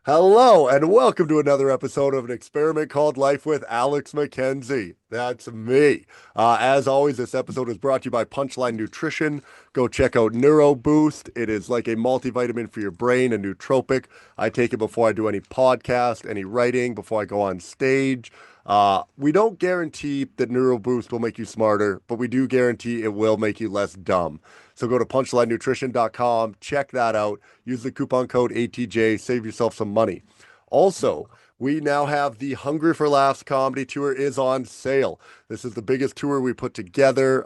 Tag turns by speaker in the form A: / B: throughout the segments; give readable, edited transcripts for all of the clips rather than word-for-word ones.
A: Hello, and welcome to another episode of an experiment called Life with Alex McKenzie. That's me. As always, this episode is brought to you by Punchline Nutrition. Go check out NeuroBoost. It is like a multivitamin for your brain, a nootropic. I take it before I do any podcast, any writing, before I go on stage. We don't guarantee that NeuroBoost will make you smarter, but we do guarantee it will make you less dumb. So go to punchlinenutrition.com, check that out. Use the coupon code ATJ, save yourself some money. Also, we now have the Hungry for Laughs comedy tour is on sale. This is the biggest tour we put together.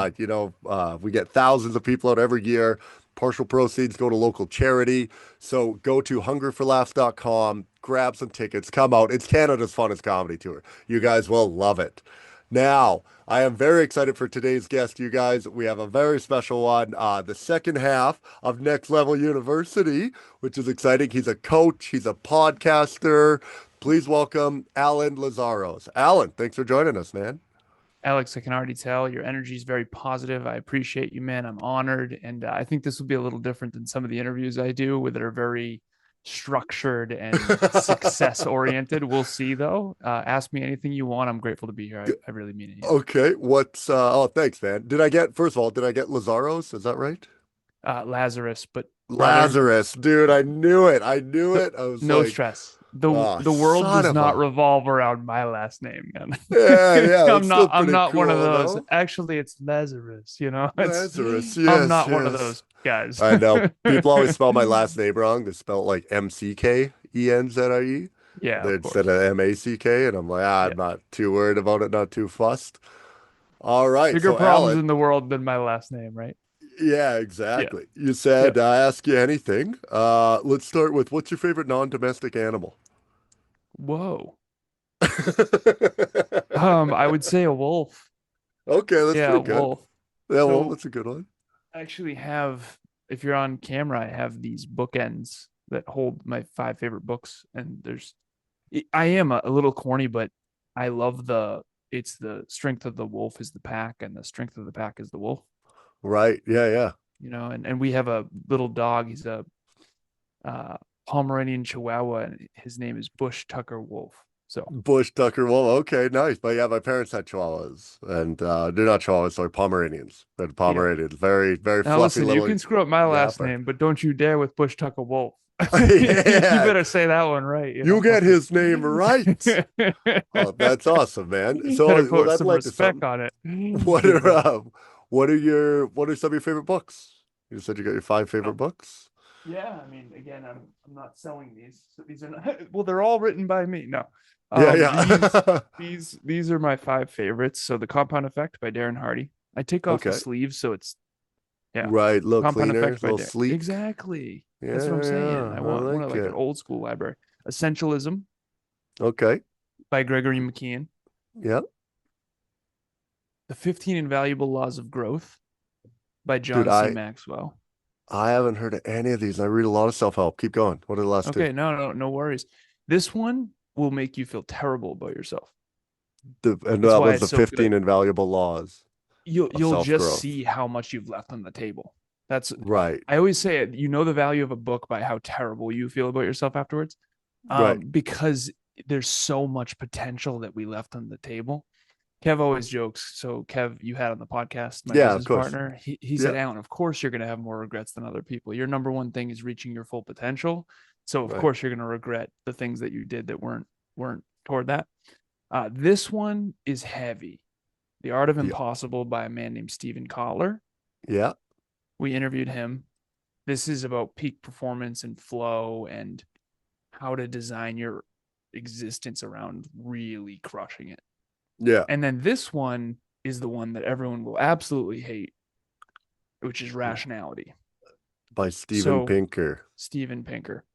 A: We get thousands of people out every year. Partial proceeds go to local charity. So go to hungryforlaughs.com, grab some tickets, come out. It's Canada's funnest comedy tour. You guys will love it. Now, I am very excited for today's guest, you guys. We have a very special one, the second half of Next Level University, which is exciting. He's a coach, he's a podcaster. Please welcome Alan Lazaros. Alan, thanks for joining us, man.
B: Alex, I can already tell your energy is very positive. I appreciate you, man. I'm honored. And I think this will be a little different than some of the interviews I do that are very structured and success oriented. We'll see, though. Ask me anything you want. I'm grateful to be here. I really mean it. Yeah.
A: Okay, thanks, man. First of all, did I get Lazaros? Is that right?
B: Lazarus, but brother,
A: Lazarus, dude, I knew it. I knew
B: no,
A: it. I was
B: no
A: like,
B: stress. The
A: oh,
B: the world
A: son
B: does
A: of
B: not
A: a.
B: revolve around my last name, man.
A: Yeah, yeah,
B: I'm
A: that's still
B: not I'm
A: pretty
B: not one of
A: cool,
B: those.
A: though.
B: Actually, it's Lazarus, It's
A: Lazarus,
B: I'm
A: yes,
B: not one of
A: yes.
B: those guys.
A: I know. People always spell my last name wrong. They spell it like McKenzie
B: Yeah, of
A: instead
B: course.
A: of Mack, and I'm like,
B: Yeah.
A: I'm not too worried about it, not too fussed. All right,
B: Bigger
A: so
B: problems
A: Alan,
B: in the world than my last name, right?
A: yeah,
B: Yeah.
A: exactly. You
B: Yeah.
A: said I ask you anything. Let's start with what's your favorite non-domestic animal?
B: Whoa. I would say a wolf.
A: Okay, that's
B: Yeah, a
A: pretty good.
B: wolf.
A: Yeah, well,
B: So
A: that's a good one.
B: I actually have, if you're on camera, I have these bookends that hold my five favorite books. And I am a little corny, but I love it's the strength of the wolf is the pack, and the strength of the pack is the wolf.
A: Right. Yeah, yeah.
B: And we have a little dog. He's a uh, Pomeranian Chihuahua, and his name is Bush Tucker Wolf. So
A: Bush Tucker. Well, okay, nice. But yeah, my parents had Chihuahuas, and they're not Chihuahuas, they're Pomeranians. They're
B: yeah.
A: Pomeranians. Very, very
B: Now
A: fluffy
B: listen, you
A: little
B: can screw up my last
A: yapper.
B: name, but don't you dare with Bush Tucker Wolf. You
A: Yeah,
B: better say that one right,
A: you get his name right. Oh, that's awesome, man.
B: Better
A: So, well,
B: put
A: that's
B: some
A: like to
B: respect
A: something.
B: on it.
A: What
B: Good
A: are
B: bro.
A: what are some of your favorite books? You said you got your five favorite
B: Oh,
A: books.
B: yeah, I mean, again, I'm not selling these. So these are not well, they're all written by me. No.
A: Yeah,
B: These
A: yeah.
B: these are my five favorites. So The Compound Effect by Darren Hardy. I take off the
A: Okay.
B: sleeves, so it's yeah.
A: Right, a little
B: Compound
A: cleaner, a
B: Effect by
A: little
B: Darren.
A: sleek.
B: Exactly.
A: Yeah,
B: That's what I'm saying.
A: yeah,
B: I
A: I
B: want
A: like
B: like an
A: it.
B: old school library. Essentialism
A: Okay.
B: by Gregory McKeon.
A: Yeah.
B: The 15 Invaluable Laws of Growth by
A: Dude,
B: John C.
A: I
B: Maxwell.
A: I haven't heard of any of these. I read a lot of self-help. Keep going. What are the last two?
B: Okay, no worries. This one will make you feel terrible about yourself.
A: And
B: That's
A: that
B: why
A: was
B: it's
A: the
B: so
A: 15
B: good.
A: invaluable laws of
B: You'll just
A: self-growth.
B: see how much you've left on the table. That's
A: Right.
B: I always say it. You know the value of a book by how terrible you feel about yourself afterwards,
A: Right.
B: because there's so much potential that we left on the table. Kev always jokes. So Kev, you had on the podcast, my
A: Yeah, of
B: business
A: course.
B: partner. He
A: Yeah.
B: said, Alan, of course you're going to have more regrets than other people. Your number one thing is reaching your full potential. So of
A: Right.
B: course you're going to regret the things that you did that weren't toward that. This one is heavy. The Art of
A: The
B: Impossible by a man named Stephen Kotler.
A: yeah.
B: We interviewed him. This is about peak performance and flow and how to design your existence around really crushing it.
A: Yeah.
B: And then this one is the one that everyone will absolutely hate, which is Rationality.
A: By Steven
B: So,
A: Pinker.
B: Steven Pinker.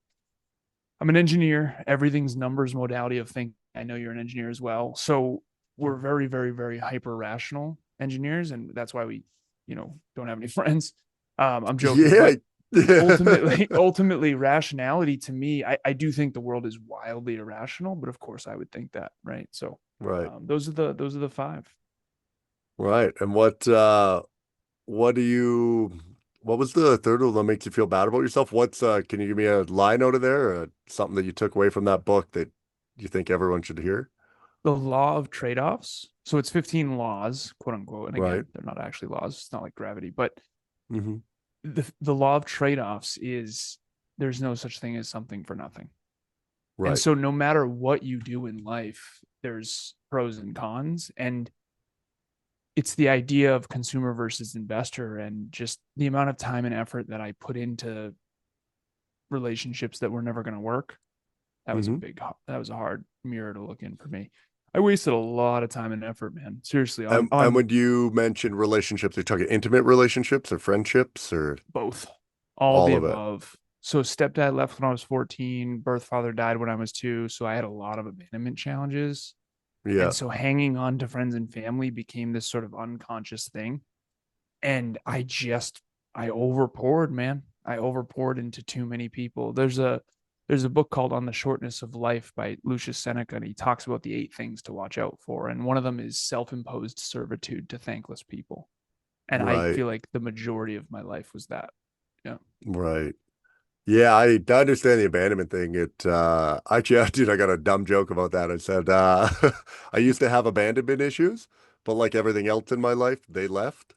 B: I'm an engineer. Everything's numbers modality of thinking. I know you're an engineer as well. So, we're very, very, very hyper rational engineers. And that's why we, don't have any friends. I'm joking.
A: Yeah.
B: But ultimately, rationality to me, I do think the world is wildly irrational, but of course I would think that, right? So,
A: Right.
B: those are the five.
A: Right. And what do you What was the third one that makes you feel bad about yourself? Can you give me a line out of there, or something that you took away from that book that you think everyone should hear?
B: The law of trade-offs. So it's 15 laws, quote unquote. And
A: Right.
B: again, they're not actually laws. It's not like gravity, but
A: Hmm.
B: the law of trade-offs is there's no such thing as something for nothing. And
A: Right.
B: so no matter what you do in life, there's pros and cons. And it's the idea of consumer versus investor and just the amount of time and effort that I put into relationships that were never going to work.
A: Hmm.
B: That was a hard mirror to look in for me. I wasted a lot of time and effort, man. Seriously,
A: And
B: on
A: when you mention relationships, are you talking intimate relationships or friendships or
B: both, all
A: all
B: the
A: of it?
B: above. So stepdad left when I was 14, birth father died when I was 2, so I had a lot of abandonment challenges.
A: Yeah.
B: And so hanging on to friends and family became this sort of unconscious thing. And I overpoured, man. I overpoured into too many people. There's a book called On the Shortness of Life by Lucius Seneca, and he talks about the 8 things to watch out for. And one of them is self-imposed servitude to thankless people. And I
A: Right.
B: feel like the majority of my life was that. Yeah.
A: Right. Yeah, I understand the abandonment thing. Actually, dude, I got a dumb joke about that. I said, I used to have abandonment issues, but like everything else in my life, they left.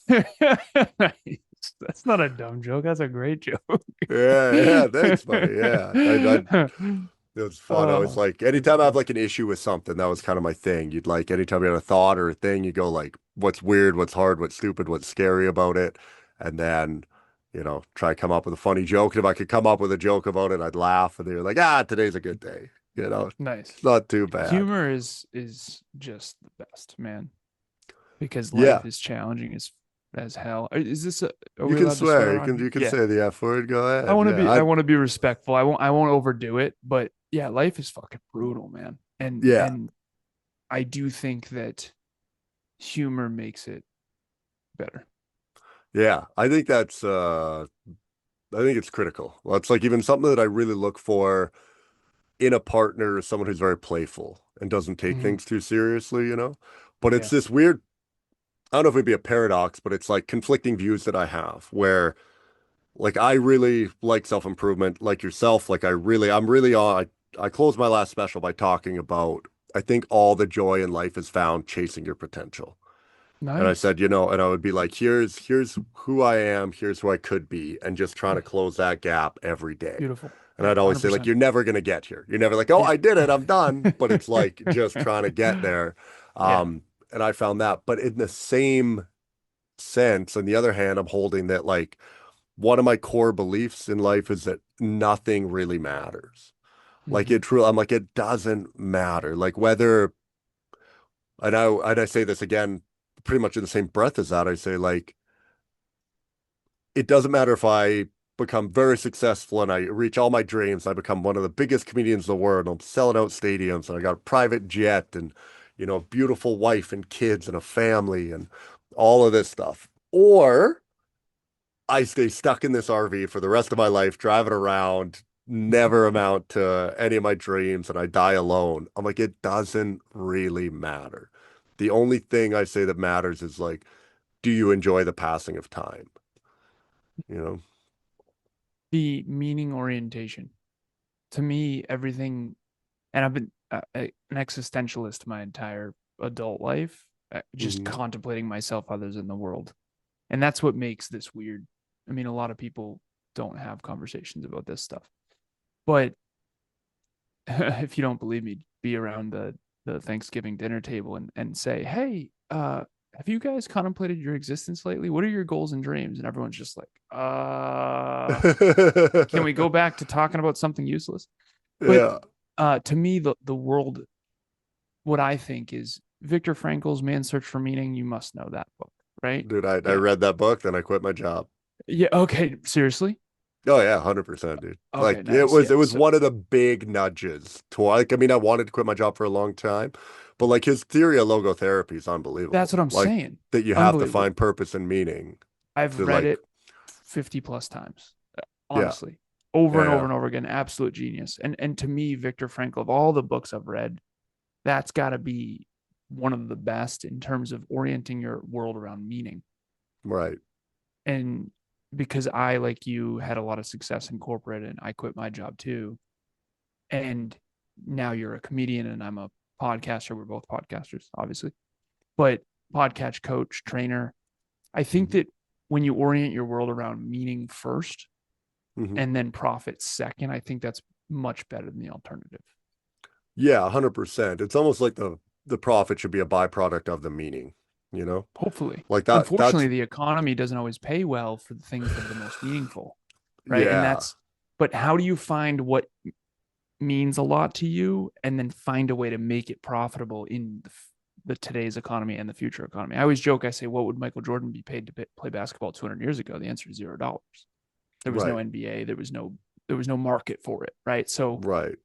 B: Nice. That's not a dumb joke. That's a great joke.
A: Yeah, yeah, thanks, buddy. Yeah. It was fun. I was
B: Oh,
A: like,
B: that's
A: anytime I have
B: good.
A: like an issue with something, that was kind of my thing. You'd like, anytime you had a thought or a thing, you go like, what's weird, what's hard, what's stupid, what's scary about it. And then, try to come up with a funny joke. And if I could come up with a joke about it, I'd laugh. And they were like, today's a good day.
B: Nice.
A: It's not too bad.
B: Humor is just the best, man, because
A: Yeah.
B: life is challenging as hell. Is this are
A: You
B: we
A: can
B: allowed to
A: swear.
B: swear
A: You
B: on
A: can
B: here?
A: you can
B: Yeah.
A: say the F word. Go
B: I
A: ahead.
B: want to
A: Yeah.
B: be I want to be respectful. I won't overdo it, but yeah, life is fucking brutal, man. And
A: Yeah.
B: and I do think that humor makes it better.
A: Yeah. I think it's critical. Well, it's like even something that I really look for in a partner is someone who's very playful and doesn't take
B: Mm-hmm.
A: things too seriously. But it's
B: Yeah.
A: this weird, I don't know if it'd be a paradox, but it's like conflicting views that I have where like I really like self-improvement like yourself. Like I'm really on I closed my last special by talking about I think all the joy in life is found chasing your potential. And I
B: Nice.
A: said, and I would be like, here's who I am, here's who I could be, and just trying to close that gap every day.
B: Beautiful.
A: And
B: Yeah,
A: I'd always say, like,
B: 100%.
A: you're never gonna get here. You're never like, oh,
B: Yeah.
A: I did it, I'm done. But it's like just trying to get there.
B: Yeah.
A: And I found that. But in the same sense, on the other hand, I'm holding that like one of my core beliefs in life is that nothing really matters. Like
B: Mm-hmm.
A: I'm like, it doesn't matter. Like whether, and I say this again, pretty much in the same breath as that, I say like, it doesn't matter if I become very successful and I reach all my dreams. I become one of the biggest comedians in the world. I'm selling out stadiums and I got a private jet and, a beautiful wife and kids and a family and all of this stuff. Or I stay stuck in this RV for the rest of my life, driving around, never amount to any of my dreams, and I die alone. I'm like, it doesn't really matter. The only thing I say that matters is like, do you enjoy the passing of time? You know?
B: The meaning orientation. To me, everything, and I've been an existentialist my entire adult life, just
A: Hmm.
B: contemplating myself, others in the world. And that's what makes this weird. I mean, a lot of people don't have conversations about this stuff. But if you don't believe me, be around the Thanksgiving dinner table and say, "Hey, have you guys contemplated your existence lately? What are your goals and dreams?" And everyone's just like, can we go back to talking about something useless?" But
A: Yeah,
B: to me, the world, what I think is Viktor Frankl's Man's Search for Meaning. You must know that book, right?
A: dude, I
B: Yeah.
A: read that book, then I quit my job.
B: Yeah. Okay. Seriously.
A: Oh yeah, 100%, dude.
B: Okay.
A: Like it
B: Nice.
A: was
B: Yeah.
A: it was
B: So
A: one of the big nudges to like I mean I wanted to quit my job for a long time, but like his theory of logotherapy is
B: that's what
A: unbelievable.
B: I'm
A: Like
B: saying.
A: that you have to
B: Unbelievable.
A: find purpose and meaning
B: I've
A: to
B: read
A: like
B: it 50 plus times,
A: yeah,
B: honestly, over and over
A: yeah,
B: and over again. Absolute genius. And to me, Viktor Frankl, of all the books I've read, that's got to be one of the best in terms of orienting your world around meaning.
A: right.
B: And because I, like you, had a lot of success in corporate and I quit my job too. And now you're a comedian and I'm a podcaster. We're both podcasters, obviously, but podcast coach, trainer. I think
A: Mhm.
B: that when you orient your world around meaning first
A: Mhm.
B: and then profit second, I think that's much better than the alternative.
A: Yeah, 100%. It's almost like the profit should be a byproduct of the meaning, you know?
B: Hopefully.
A: Like that's
B: Unfortunately, the economy doesn't always pay well for the things that are the most meaningful, right? And
A: yeah.
B: that's, but how do you find what means a lot to you and then find a way to make it profitable in the today's economy and the future economy? I always joke, I say, what would Michael Jordan be paid to play basketball 200 years ago? The answer is $0. There was no
A: Right.
B: NBA, there was no market for it, right? So
A: Right.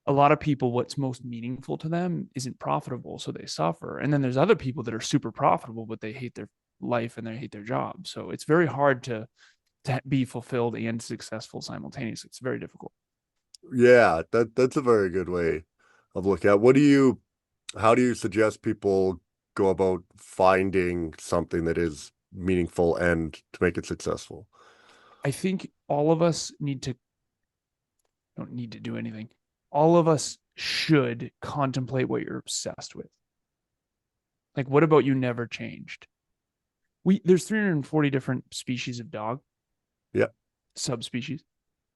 B: a lot of people, what's most meaningful to them isn't profitable, so they suffer. And then there's other people that are super profitable, but they hate their life and they hate their job. So it's very hard to be fulfilled and successful simultaneously. It's very difficult.
A: Yeah, that's a very good way of looking at. How do you suggest people go about finding something that is meaningful and to make it successful?
B: I think all of us don't need to do anything. All of us should contemplate what you're obsessed with. Like, what about you never changed? There's 340 different species of dog,
A: Yeah,
B: subspecies,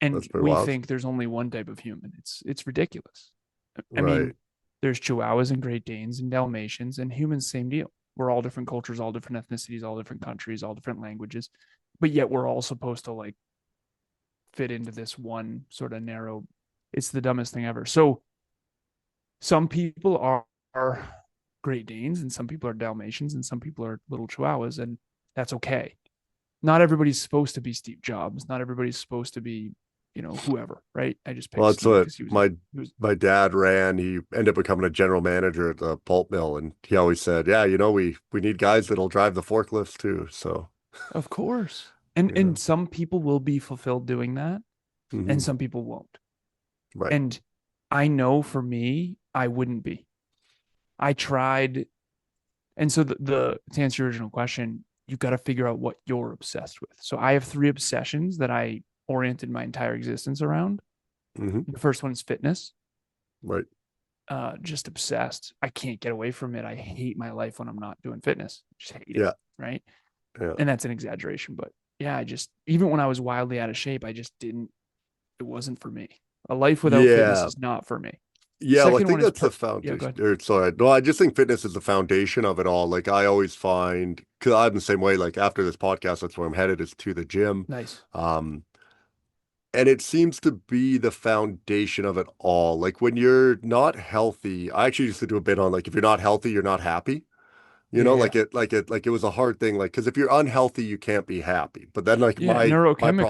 A: that's
B: and
A: pretty
B: we
A: wild.
B: think there's only one type of human. It's ridiculous. I
A: Right.
B: mean, there's Chihuahuas and Great Danes and Dalmatians and humans, same deal. We're all different cultures, all different ethnicities, all different countries, all different languages, but yet we're all supposed to like fit into this one sort of narrow. It's the dumbest thing ever. So some people are Great Danes and some people are Dalmatians and some people are little Chihuahuas, and that's okay. Not everybody's supposed to be Steve Jobs. Not everybody's supposed to be, whoever, right? I just
A: Well,
B: picked
A: that's
B: Steve
A: what
B: because he was
A: my dad ran. He ended up becoming a general manager at the pulp mill, and he always said, "Yeah, we need guys that'll drive the forklifts too." So,
B: of course. And
A: yeah.
B: and some people will be fulfilled doing that and
A: Hmm.
B: some people won't.
A: Right.
B: And I know for me, I wouldn't be. I tried. And so the to answer your original question, you've got to figure out what you're obsessed with. So I have three obsessions that I oriented my entire existence around.
A: Hmm.
B: The first one is fitness.
A: Right.
B: Just obsessed. I can't get away from it. I hate my life when I'm not doing fitness. Just hate it.
A: Yeah.
B: Right.
A: Yeah.
B: And that's an exaggeration, but yeah, I just, even when I was wildly out of shape, I just didn't, it wasn't for me. A life without fitness
A: Yeah.
B: is not for me.
A: Yeah, well, I
B: Second
A: think
B: one is
A: that's the
B: yeah, go
A: foundation.
B: ahead.
A: Or sorry, no, I just think fitness is the foundation of it all. Like I always find, because I'm the same way. Like after this podcast, that's where I'm headed is to the gym.
B: Nice.
A: Um, and it seems to be the foundation of it all. Like when you're not healthy, I actually used to do a bit on like if you're not healthy, you're not happy.
B: Yeah.
A: Like it was a hard thing. Like, because if you're unhealthy, you can't be happy. But then, like,
B: Yeah.
A: my
B: Neurochemically.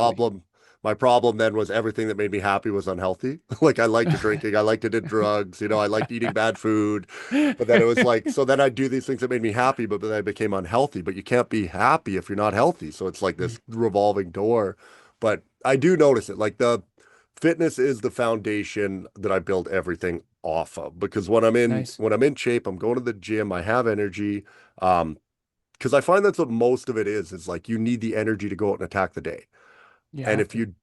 A: problem then was everything that made me happy was unhealthy. Like, I liked drinking, I liked to do drugs, I liked eating bad food. But then it was like, so then I'd do these things that made me happy, but then I became unhealthy. But you can't be happy if you're not healthy. So it's like this revolving door. But I do notice it. Like the fitness is the foundation that I build everything off of because
B: Nice.
A: when I'm in shape, I'm going to the gym, I have energy. Um, because I find that's what most of it is like you need the energy to go out and attack the day.
B: You
A: And
B: have
A: if
B: to.
A: you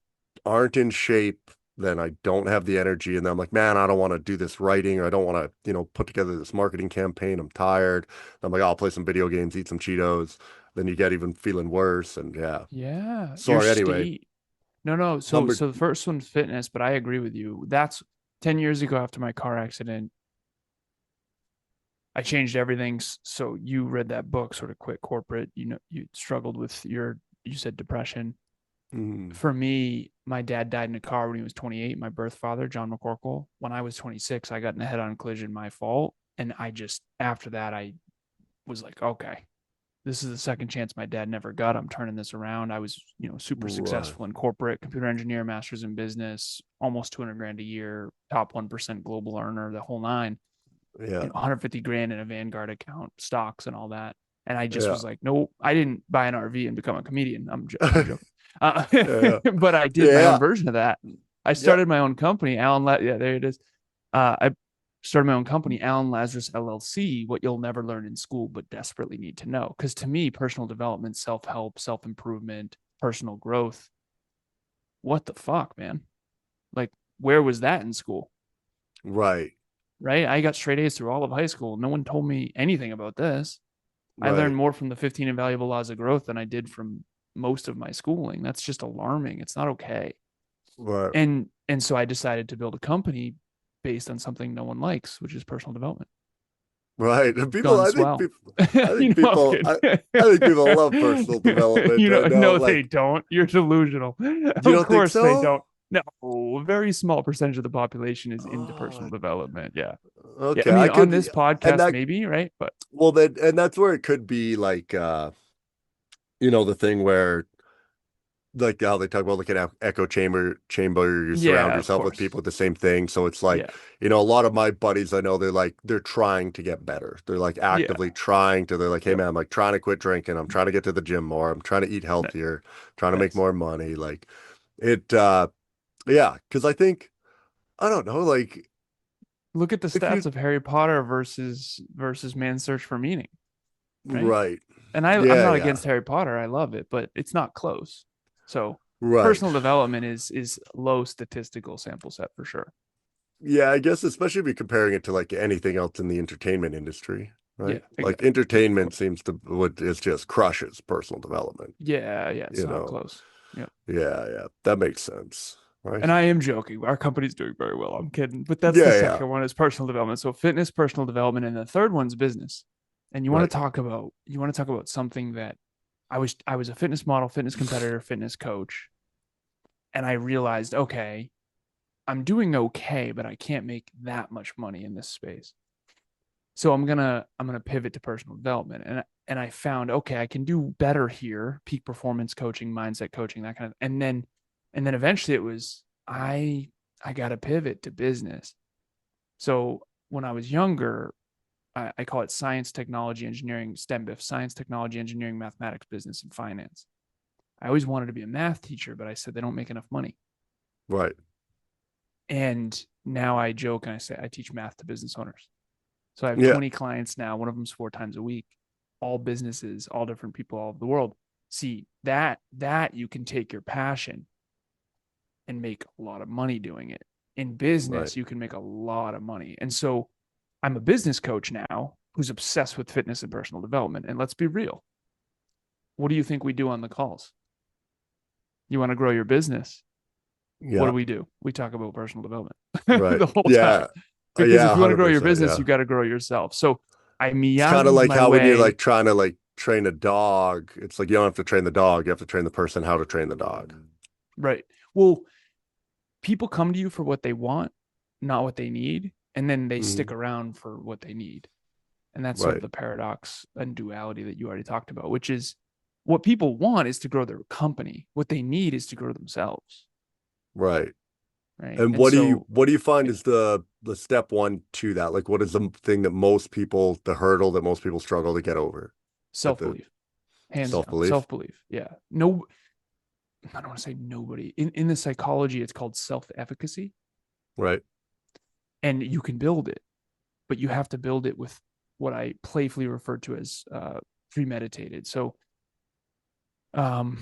A: aren't in shape, then I don't have the energy. And then I'm like, man, I don't want to do this writing or I don't want to, put together this marketing campaign. I'm tired. I'm like, I'll play some video games, eat some Cheetos. Then you get even feeling worse. And yeah.
B: Yeah. Your
A: Sorry, anyway.
B: state. No, no. So
A: Lumber.
B: so the first one's fitness, but I agree with you. That's 10 years ago after my car accident. I changed everything. So you read that book, sort of quit corporate. You struggled with you said depression.
A: Mm,
B: For me, my dad died in a car when he was 28. My birth father, John McCorkle. When I was 26, I got in a head-on collision, my fault. And I just, after that, I was like, okay, this is the second chance my dad never got. I'm turning this around. I was, super
A: right.
B: successful in corporate, computer engineer, master's in business, almost 200 grand a year, top 1% global earner, the whole nine,
A: Yeah.
B: 150 grand in a Vanguard account, stocks and all that. And I just
A: Yeah.
B: was like, no, I didn't buy an RV and become a comedian. I'm joking. Uh,
A: Yeah.
B: but I did my own
A: Yeah.
B: version of that. I
A: Yeah.
B: started my own company, yeah, there it is. I started my own company, Alan Lazaros LLC, what you'll never learn in school, but desperately need to know. Because to me, personal development, self help, self improvement, personal growth. What the fuck, man? Like, where was that in school?
A: Right.
B: Right? I got straight A's through all of high school. No one told me anything about this. I learned
A: Right.
B: more from the 15 invaluable laws of growth than I did from most of my schooling. That's just alarming. It's not okay.
A: Right.
B: And so I decided to build a company based on something no one likes, which is personal development.
A: Right. And people,
B: Gone
A: I think
B: swell.
A: people, I
B: You
A: think
B: know, I'm
A: people,
B: kidding.
A: I think people love personal development.
B: You know,
A: I know,
B: no, they
A: like,
B: don't. You're delusional.
A: you
B: Of
A: don't think
B: course they
A: so?
B: don't. No, a very small percentage of the population is into
A: Oh,
B: personal development. Yeah. Yeah. I
A: okay.
B: mean,
A: I
B: on
A: could,
B: this
A: and
B: podcast,
A: that,
B: maybe, right? But
A: well, then, and that's where it could be like, the thing where, like how they talk about like an echo chamber, you surround
B: yeah, of
A: yourself with
B: course.
A: people with the same thing. So it's like,
B: Yeah.
A: a lot of my buddies I know, they're trying to get better. They're like
B: Yeah.
A: actively trying to, they're like, hey
B: Yep.
A: man, I'm like trying to quit drinking. I'm trying to get to the gym more. I'm trying to eat
B: Nice.
A: healthier, trying to make
B: Nice.
A: more money. Like it, yeah, because I think, I don't know, like
B: Look at the
A: if
B: stats
A: you,
B: of Harry Potter versus Man's Search for Meaning, right?
A: right.
B: And I'm
A: Yeah,
B: not
A: yeah,
B: against Harry Potter. I love it, but it's not close. So
A: right.
B: personal development is low statistical sample set for sure.
A: Yeah, I guess especially if you're comparing it to like anything else in the entertainment industry,
B: Yeah,
A: right? Like
B: exactly. Yeah, of
A: entertainment
B: course.
A: seems to what is just crushes personal development,
B: Yeah, yeah, it's
A: you
B: not
A: know.
B: close. Yeah.
A: Yeah, yeah. That makes sense, right?
B: And I am joking. Our company's doing very well. I'm kidding. But that's the
A: Yeah, yeah.
B: second one is personal development. So fitness, personal development, and the third one's business. And
A: Right,
B: you want to talk about something that I was a fitness model, fitness competitor, fitness coach, and I realized, okay, I'm doing okay, but I can't make that much money in this space. So I'm gonna pivot to personal development. And I found, okay, I can do better here, peak performance coaching, mindset coaching, that kind of, and then eventually it was I got to pivot to business. So when I was younger, I call it science, technology, engineering, STEM-BIF, science, technology, engineering, mathematics, business, and finance. I always wanted to be a math teacher, but I said they don't make enough money.
A: right.
B: And now I joke and I say I teach math to business owners. So I have
A: Yeah,
B: 20 clients now. One of them's 4 times a week, all businesses, all different people all over the world. See that you can take your passion and make a lot of money doing it. In
A: right.
B: business, you can make a lot of money. And so I'm a business coach now who's obsessed with fitness and personal development. And let's be real. What do you think we do on the calls? You want to grow your business? What
A: Yeah,
B: do? We talk about personal development
A: right.
B: the whole time.
A: Yeah.
B: Because
A: Yeah,
B: if you want to grow your
A: 100%.
B: business,
A: Yeah.
B: you got to grow yourself. So I
A: It's kind of
B: meowed
A: like
B: my
A: how when you're like
B: way.
A: trying to like train a dog, it's like you don't have to train the dog, you have to train the person how to train the dog.
B: Right. Well, people come to you for what they want, not what they need. And then they stick
A: Mhm.
B: around for what they need. And that's sort of
A: Right,
B: the paradox and duality that you already talked about, which is what people want is to grow their company. What they need is to grow themselves.
A: right.
B: Right.
A: And
B: And so
A: what do you find is the step one to that? Like what is the thing that most people, the hurdle that most people struggle to get over at
B: self
A: the
B: belief, hands down,
A: self-belief?
B: self belief. Yeah. No, I don't want to say nobody. In the psychology, it's called self efficacy.
A: Right.
B: And you can build it, but you have to build it with what I playfully refer to as premeditated. So, um,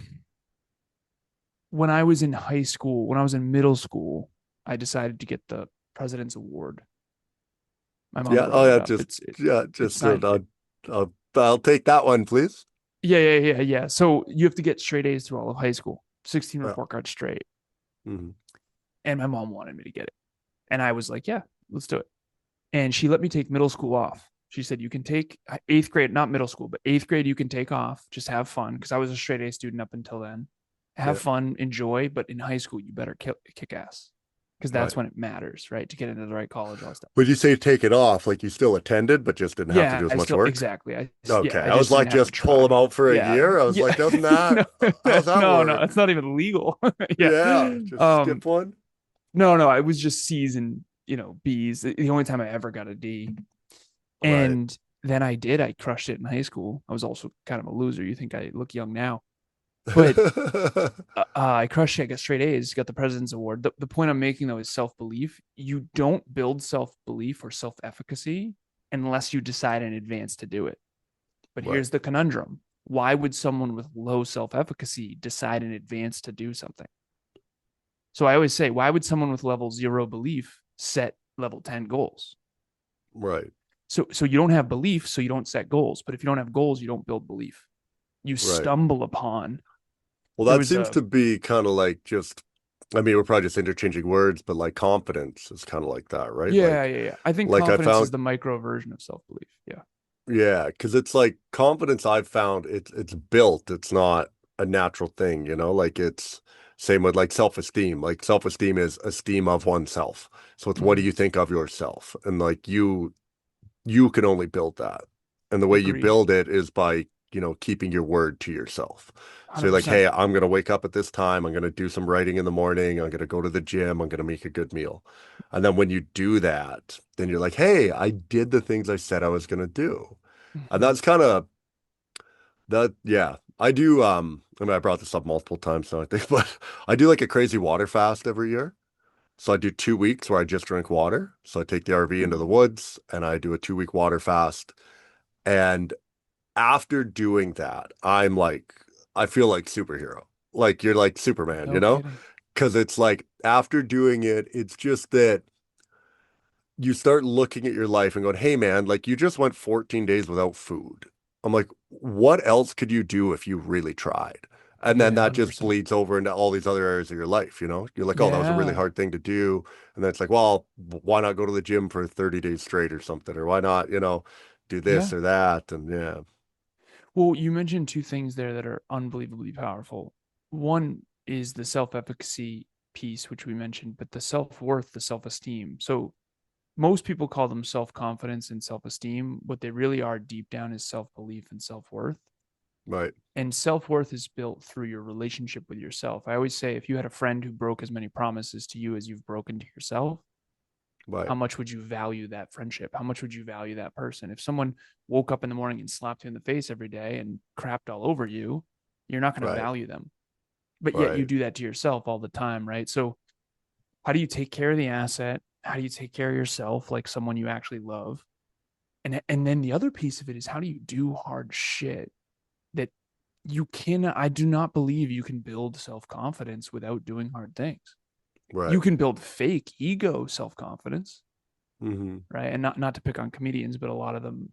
B: when I was in high school, when I was in middle school, I decided to get the President's Award. My mom
A: Yeah.
B: wrote
A: Oh
B: it
A: yeah,
B: up. It's
A: just
B: signed.
A: I'll take that one, please.
B: Yeah. So you have to get straight A's through all of high school, 16
A: Yeah.
B: report cards straight.
A: Mhm.
B: And my mom wanted me to get it. And I was like, yeah, let's do it. And she let me take middle school off. She said, you can take eighth grade, not middle school, but eighth grade, you can take off, just have fun. Cause I was a straight A student up until then. Have
A: Yeah.
B: fun, enjoy, but in high school, you better kick ass because that's
A: Right.
B: when it matters, right? To get into the right college, all that stuff.
A: Would you say take it off? Like you still attended, but just didn't have to
B: Yeah,
A: do as
B: I
A: much
B: still
A: work?
B: exactly.
A: Okay.
B: I
A: I was
B: just
A: like,
B: didn't have to
A: just pull them
B: try.
A: out for a
B: Yeah,
A: year. I was
B: yeah.
A: like, doesn't that,
B: No,
A: how's that
B: no,
A: work?
B: it's not even legal. Yeah.
A: Yeah. Just skip one.
B: No, I was just C's and B's. The only time I ever got a D,
A: Right.
B: and then I did. I crushed it in high school. I was also kind of a loser. You think I look young now, but I crushed it. I got straight A's. Got the President's Award. The point I'm making though is self belief. You don't build self belief or self efficacy unless you decide in advance to do it. But
A: Right.
B: here's the conundrum. why would someone with low self-efficacy decide in advance to do something? So I always say, why would someone with level 0 belief set level 10 goals?
A: Right.
B: So you don't have belief, so you don't set goals. But if you don't have goals, you don't build belief. You
A: Right.
B: stumble upon.
A: Well,
B: There
A: that
B: was
A: seems
B: a
A: to be kind of like just, I mean, we're probably just interchanging words, but like confidence is kind of like that, right?
B: yeah. I think
A: Like I
B: confidence is
A: found,
B: the micro version of self belief. Yeah,
A: yeah, because it's like confidence I've found it's built. It's not a natural thing, you know? Like it's same with like self-esteem. Like self-esteem is esteem of oneself. So it's what do
B: mm-hmm.
A: you think of yourself? And like you can only build that. And the way you
B: Agreed,
A: build it is by, keeping your word to yourself.
B: one
A: So
B: hundred
A: you're like,
B: percent.
A: hey, I'm going to wake up at this time. I'm going to do some writing in the morning. I'm going to go to the gym. I'm going to make a good meal. And then when you do that, then you're like, hey, I did the things I said I was going to do. And
B: Mm-hmm.
A: that's kind of that, yeah. I do, I mean, I brought this up multiple times now, I think, but I do like a crazy water fast every year. So I do 2 weeks where I just drink water. So I take the RV into the woods and I do a 2 week water fast. And after doing that, I feel like superhero. Like you're like Superman,
B: No kidding.
A: Because it's like after doing it, it's just that you start looking at your life and going, hey man, like you just went 14 days without food. I'm like, what else could you do if you really tried? And then
B: Yeah, one
A: that
B: hundred
A: just
B: percent.
A: bleeds over into all these other areas of your life, you know? You're like, oh, that was a really
B: Yeah,
A: hard thing to do. And then it's like, well, why not go to the gym for 30 days straight or something? Or why not, do this
B: yeah.
A: or that? And yeah,
B: Well, you mentioned two things there that are unbelievably powerful. One is the self-efficacy piece, which we mentioned, but the self-worth, the self-esteem. So most people call them self-confidence and self-esteem. What they really are deep down is self-belief and self-worth.
A: right,
B: And self-worth is built through your relationship with yourself. I always say if you had a friend who broke as many promises to you as you've broken to yourself,
A: right,
B: how much would you value that friendship? How much would you value that person? If someone woke up in the morning and slapped you in the face every day and crapped all over you, you're not going to
A: right,
B: value them. But yet you
A: right,
B: do that to yourself all the time, right? So how do you take care of the asset? How do you take care of yourself like someone you actually love? And then the other piece of it is how do you do hard shit that you can I do not believe you can build self-confidence without doing hard things. You
A: right.
B: can build fake ego self-confidence,
A: Hmm.
B: right? And not to pick on comedians, but a lot of them,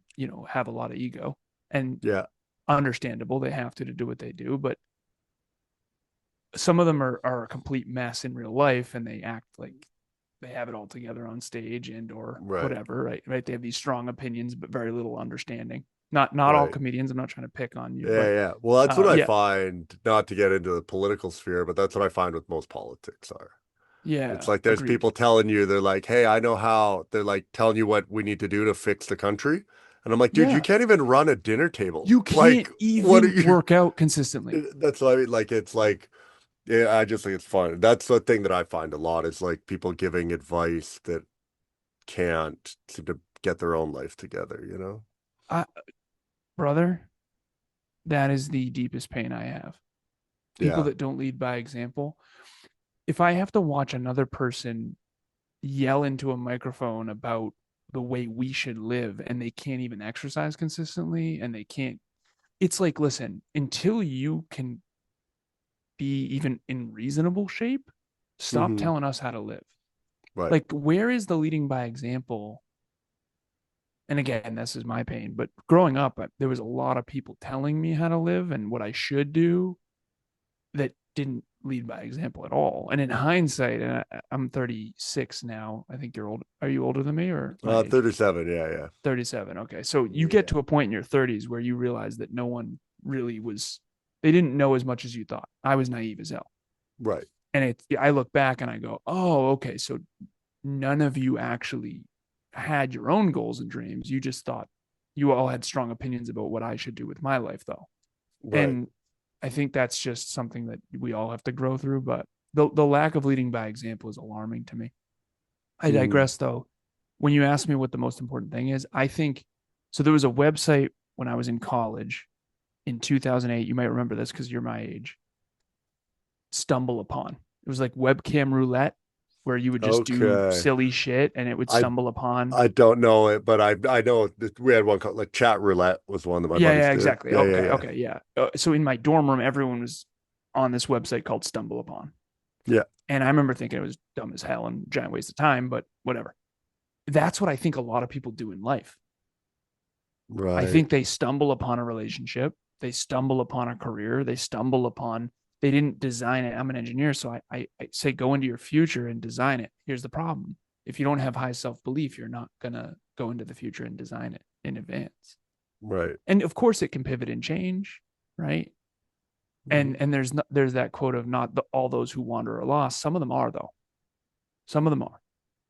B: have a lot of ego and
A: Yeah,
B: understandable. They have to do what they do, but some of them are a complete mess in real life and they act like they have it all together on stage and or
A: right,
B: whatever, right? They have these strong opinions, but very little understanding. Not all
A: right.
B: comedians. I'm not trying to pick on you,
A: Yeah,
B: but
A: yeah. Well, that's what I
B: yeah,
A: find, not to get into the political sphere, but that's what I find with most politics are. It's
B: yeah,
A: like there's
B: agreed.
A: people telling you, they're like, hey, I know how, they're like telling you what we need to do to fix the country. And I'm like, dude, you
B: Yeah,
A: can't even run a dinner table.
B: you
A: Like,
B: can't
A: what are
B: even
A: you?
B: work out consistently.
A: That's what I mean. Like, it's like, yeah, I just think it's fun. That's the thing that I find a lot is like people giving advice that can't seem to get their own life together, you know?
B: I, brother, that is the deepest pain I have. People
A: Yeah.
B: that don't lead by example. If I have to watch another person yell into a microphone about the way we should live and they can't even exercise consistently and they can't, it's like, listen, until you can be even in reasonable shape, stop
A: Hmm.
B: telling us how to live.
A: Right.
B: Like, where is the leading by example? And again, this is my pain, but growing up, there was a lot of people telling me how to live and what I should do that didn't lead by example at all. And in hindsight, and I'm 36 now. I think you're old. Are you older than me or my age?
A: 37. Yeah, yeah.
B: 37. Okay. So you get
A: Yeah.
B: to a point in your 30s where you realize that no one really was, they didn't know as much as you thought. I was naive as hell.
A: Right.
B: And I look back and I go, oh, okay. So none of you actually had your own goals and dreams. You just thought you all had strong opinions about what I should do with my life, though.
A: Right.
B: And I think that's just something that we all have to grow through. But the lack of leading by example is alarming to me. I
A: Hmm.
B: digress, though. When you ask me what the most important thing is, I think so. There was a website when I was in college in 2008. You might remember this because you're my age. Stumble upon. It was like webcam roulette. where you would just do
A: Okay.
B: silly shit and it would
A: I
B: stumble upon.
A: I don't know it, but I know that we had one called like chat roulette was one that my
B: Yeah,
A: buddies
B: yeah,
A: did.
B: exactly.
A: Yeah, yeah,
B: Okay,
A: yeah.
B: okay, yeah. So in my dorm room, everyone was on this website called Stumble Upon.
A: Yeah.
B: And I remember thinking it was dumb as hell and giant waste of time, but whatever. That's what I think a lot of people do in life. I
A: Right.
B: think they stumble upon a relationship, they stumble upon a career, they stumble upon, they didn't design it. I'm an engineer, so I say go into your future and design it. Here's the problem. If you don't have high self belief, you're not going to go into the future and design it in advance.
A: Right.
B: And of course, it can pivot and change, right?
A: Mhm.
B: And there's that quote of not all those who wander are lost. Some of them are though. Some of them are.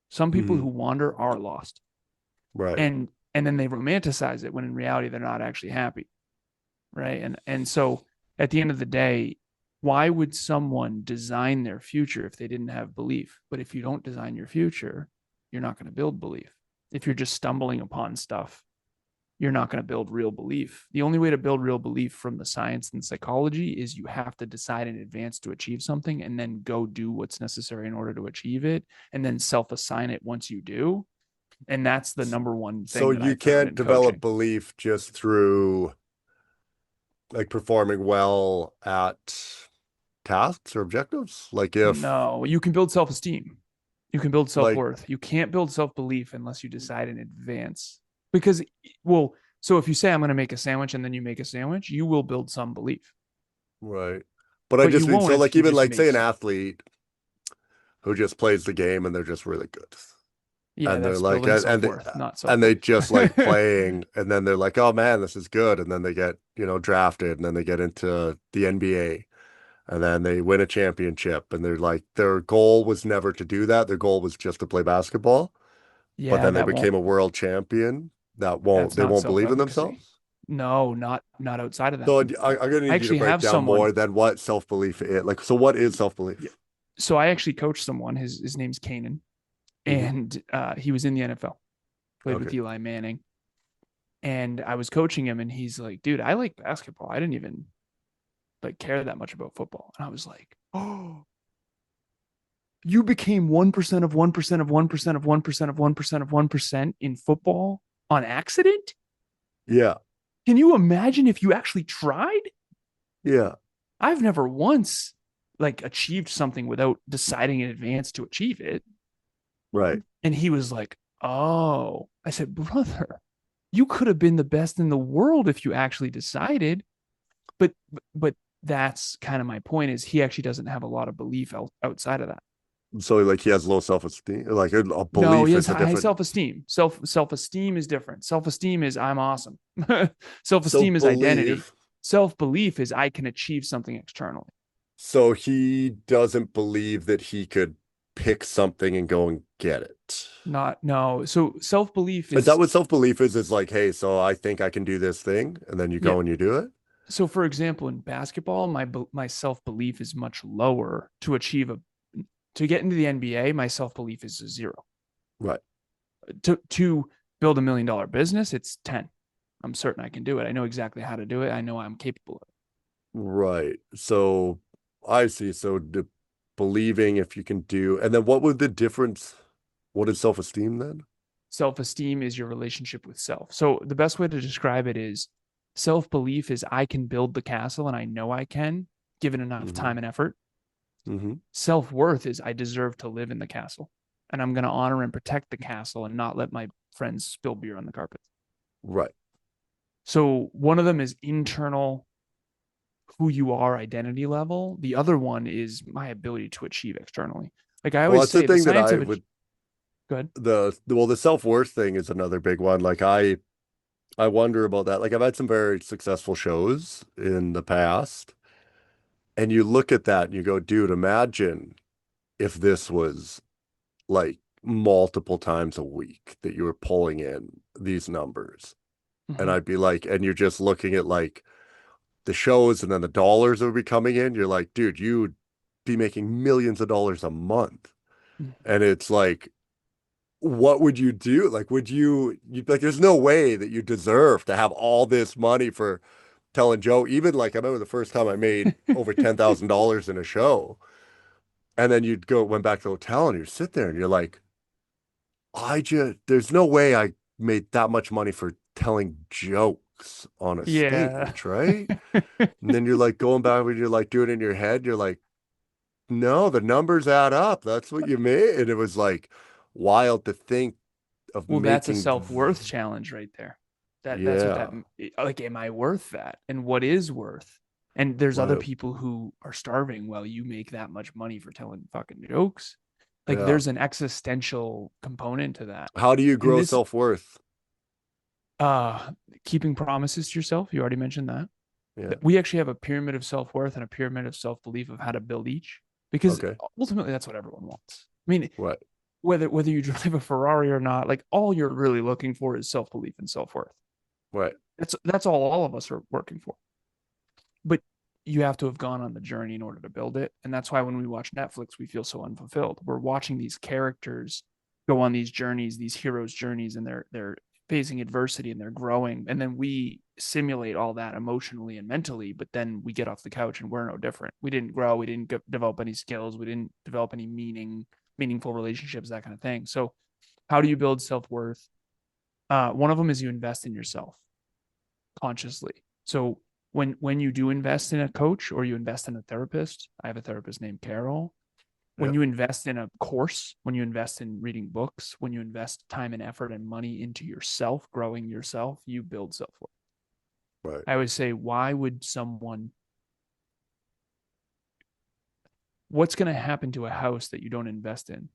B: Some people
A: Mhm.
B: who wander are lost,
A: Right.
B: and then they romanticize it when in reality they're not actually happy, right? And so at the end of the day, why would someone design their future if they didn't have belief? But if you don't design your future, you're not going to build belief. If you're just stumbling upon stuff, you're not going to build real belief. The only way to build real belief from the science and psychology is you have to decide in advance to achieve something and then go do what's necessary in order to achieve it and then self-assign it once you do. And that's the number one
A: So
B: thing that I
A: you
B: found
A: can't
B: in
A: develop
B: coaching.
A: belief just through like performing well at tasks or objectives. Like if
B: No, you can build self-esteem. You can build
A: like
B: self-worth. You can't build self-belief unless you decide in advance. Because well, so if you say I'm going to make a sandwich and then you make a sandwich, you will build some belief.
A: right. But I
B: But you
A: just mean
B: won't
A: so
B: if
A: like
B: you
A: even
B: just
A: like say
B: make
A: an
B: some.
A: athlete who just plays the game and they're just really good.
B: Yeah,
A: And they're
B: that's
A: like
B: building
A: and they
B: self-worth, not
A: and they
B: self-belief.
A: just like playing and then they're like, oh man, this is good. And then they get, drafted and then they get into the NBA and then they win a championship and they're like their goal was never to do that. Their goal was just to play basketball. But
B: Yeah,
A: then they
B: that won't
A: became a world champion.
B: that's
A: They
B: not
A: won't believe in
B: self-efficacy.
A: themselves.
B: No, not outside of that.
A: So I'm gonna
B: I
A: need you to
B: actually
A: break
B: have
A: down
B: someone.
A: more than what self-belief is. Like, so what is
B: Yeah.
A: self-belief?
B: So I actually coached someone. His name's Kanan,
A: Hmm.
B: and he was in the NFL, played with
A: Okay.
B: Eli Manning. And I was coaching him, and he's like, "Dude, I like basketball. I didn't even like care that much about football." And I was like, "Oh, you became 1% of 1% of 1% of 1% of 1% of 1% in football on accident?
A: Yeah.
B: Can you imagine if you actually tried?"
A: Yeah.
B: I've never once like achieved something without deciding in advance to achieve it.
A: Right.
B: And he was like, "Oh," I said, "Brother, you could have been the best in the world if you actually decided." But that's kind of my point is he actually doesn't have a lot of belief outside of that.
A: So like he has low self-esteem. Like a
B: No, he
A: belief
B: has
A: is a
B: high
A: different
B: self-esteem. Self-esteem is different. Self-esteem is I'm awesome. Self-esteem is identity.
A: self-belief.
B: Self-belief is I can achieve something externally.
A: So he doesn't believe that he could pick something and go and get it.
B: Not no. So self-belief
A: Is that
B: is
A: what self-belief is? Is like, hey, so I think I can do this thing, and then you
B: yeah.
A: go and you do it?
B: So for example, in basketball, my self-belief is much lower to achieve a to get into the NBA, my self-belief is a zero.
A: Right.
B: To build $1 million business, it's 10. I'm certain I can do it. I know exactly how to do it. I know I'm capable of it.
A: Right. So I see. So believing if you can do, and then what would the difference? What is self-esteem then?
B: Self-esteem is your relationship with self. So the best way to describe it is self-belief is I can build the castle and I know I can, given enough
A: Hmm.
B: time and effort.
A: Hmm.
B: Self-worth is I deserve to live in the castle and I'm going to honor and protect the castle and not let my friends spill beer on the carpet.
A: Right.
B: So one of them is internal who you are identity level. The other one is my ability to achieve externally. Like I
A: Well,
B: always
A: that's the
B: say, the
A: thing that
B: science
A: I
B: of it.
A: would
B: Good.
A: the self-worth thing is another big one. Like I wonder about that. Like I've had some very successful shows in the past, and you look at that and you go, dude, imagine if this was like multiple times a week that you were pulling in these numbers. And
B: Mm-hmm.
A: I'd be like, and you're just looking at like the shows and then the dollars that would be coming in. You're like, dude, you'd be making millions of dollars a month. And it's like, what would you do? Like, you like, there's no way that you deserve to have all this money for telling Joe. Even like, I remember the first time I made over $10,000 in a show. And then you'd went back to the hotel and you sit there and you're like, there's no way I made that much money for telling jokes on a
B: Yeah.
A: stage, right? And then you're like going back when you're like doing it in your head, you're like, no, the numbers add up. That's what you made. And it was like wild to think of
B: Well, that's a
A: making,
B: self-worth challenge right there. That's what that,
A: yeah,
B: like, am I worth that? And what is worth? And there's other
A: right,
B: people who are starving while you make that much money for telling fucking jokes. Like,
A: yeah.
B: there's an existential component to that.
A: How do you
B: And
A: grow
B: this,
A: self-worth?
B: uh, keeping promises to yourself, you already mentioned that.
A: Yeah.
B: We actually have a pyramid of self-worth and a pyramid of self-belief of how to build each, because
A: Okay.
B: ultimately that's what everyone wants. I mean,
A: Right.
B: whether you drive a Ferrari or not, like, all you're really looking for is self-belief and self-worth.
A: Right.
B: That's all of us are working for. But you have to have gone on the journey in order to build it. And that's why when we watch Netflix, we feel so unfulfilled. We're watching these characters go on these journeys, these heroes' journeys, and they're facing adversity and they're growing. And then we simulate all that emotionally and mentally, but then we get off the couch and we're no different. We didn't grow, we didn't develop any skills, we didn't develop any meaningful relationships, that kind of thing. So how do you build self-worth? One of them is you invest in yourself consciously. So when you do invest in a coach or you invest in a therapist, I have a therapist named Carol. When
A: Yeah.
B: you invest in a course, when you invest in reading books, when you invest time and effort and money into yourself, growing yourself, you build self-worth.
A: Right.
B: I always say, why would someone, what's going to happen to a house that you don't invest in?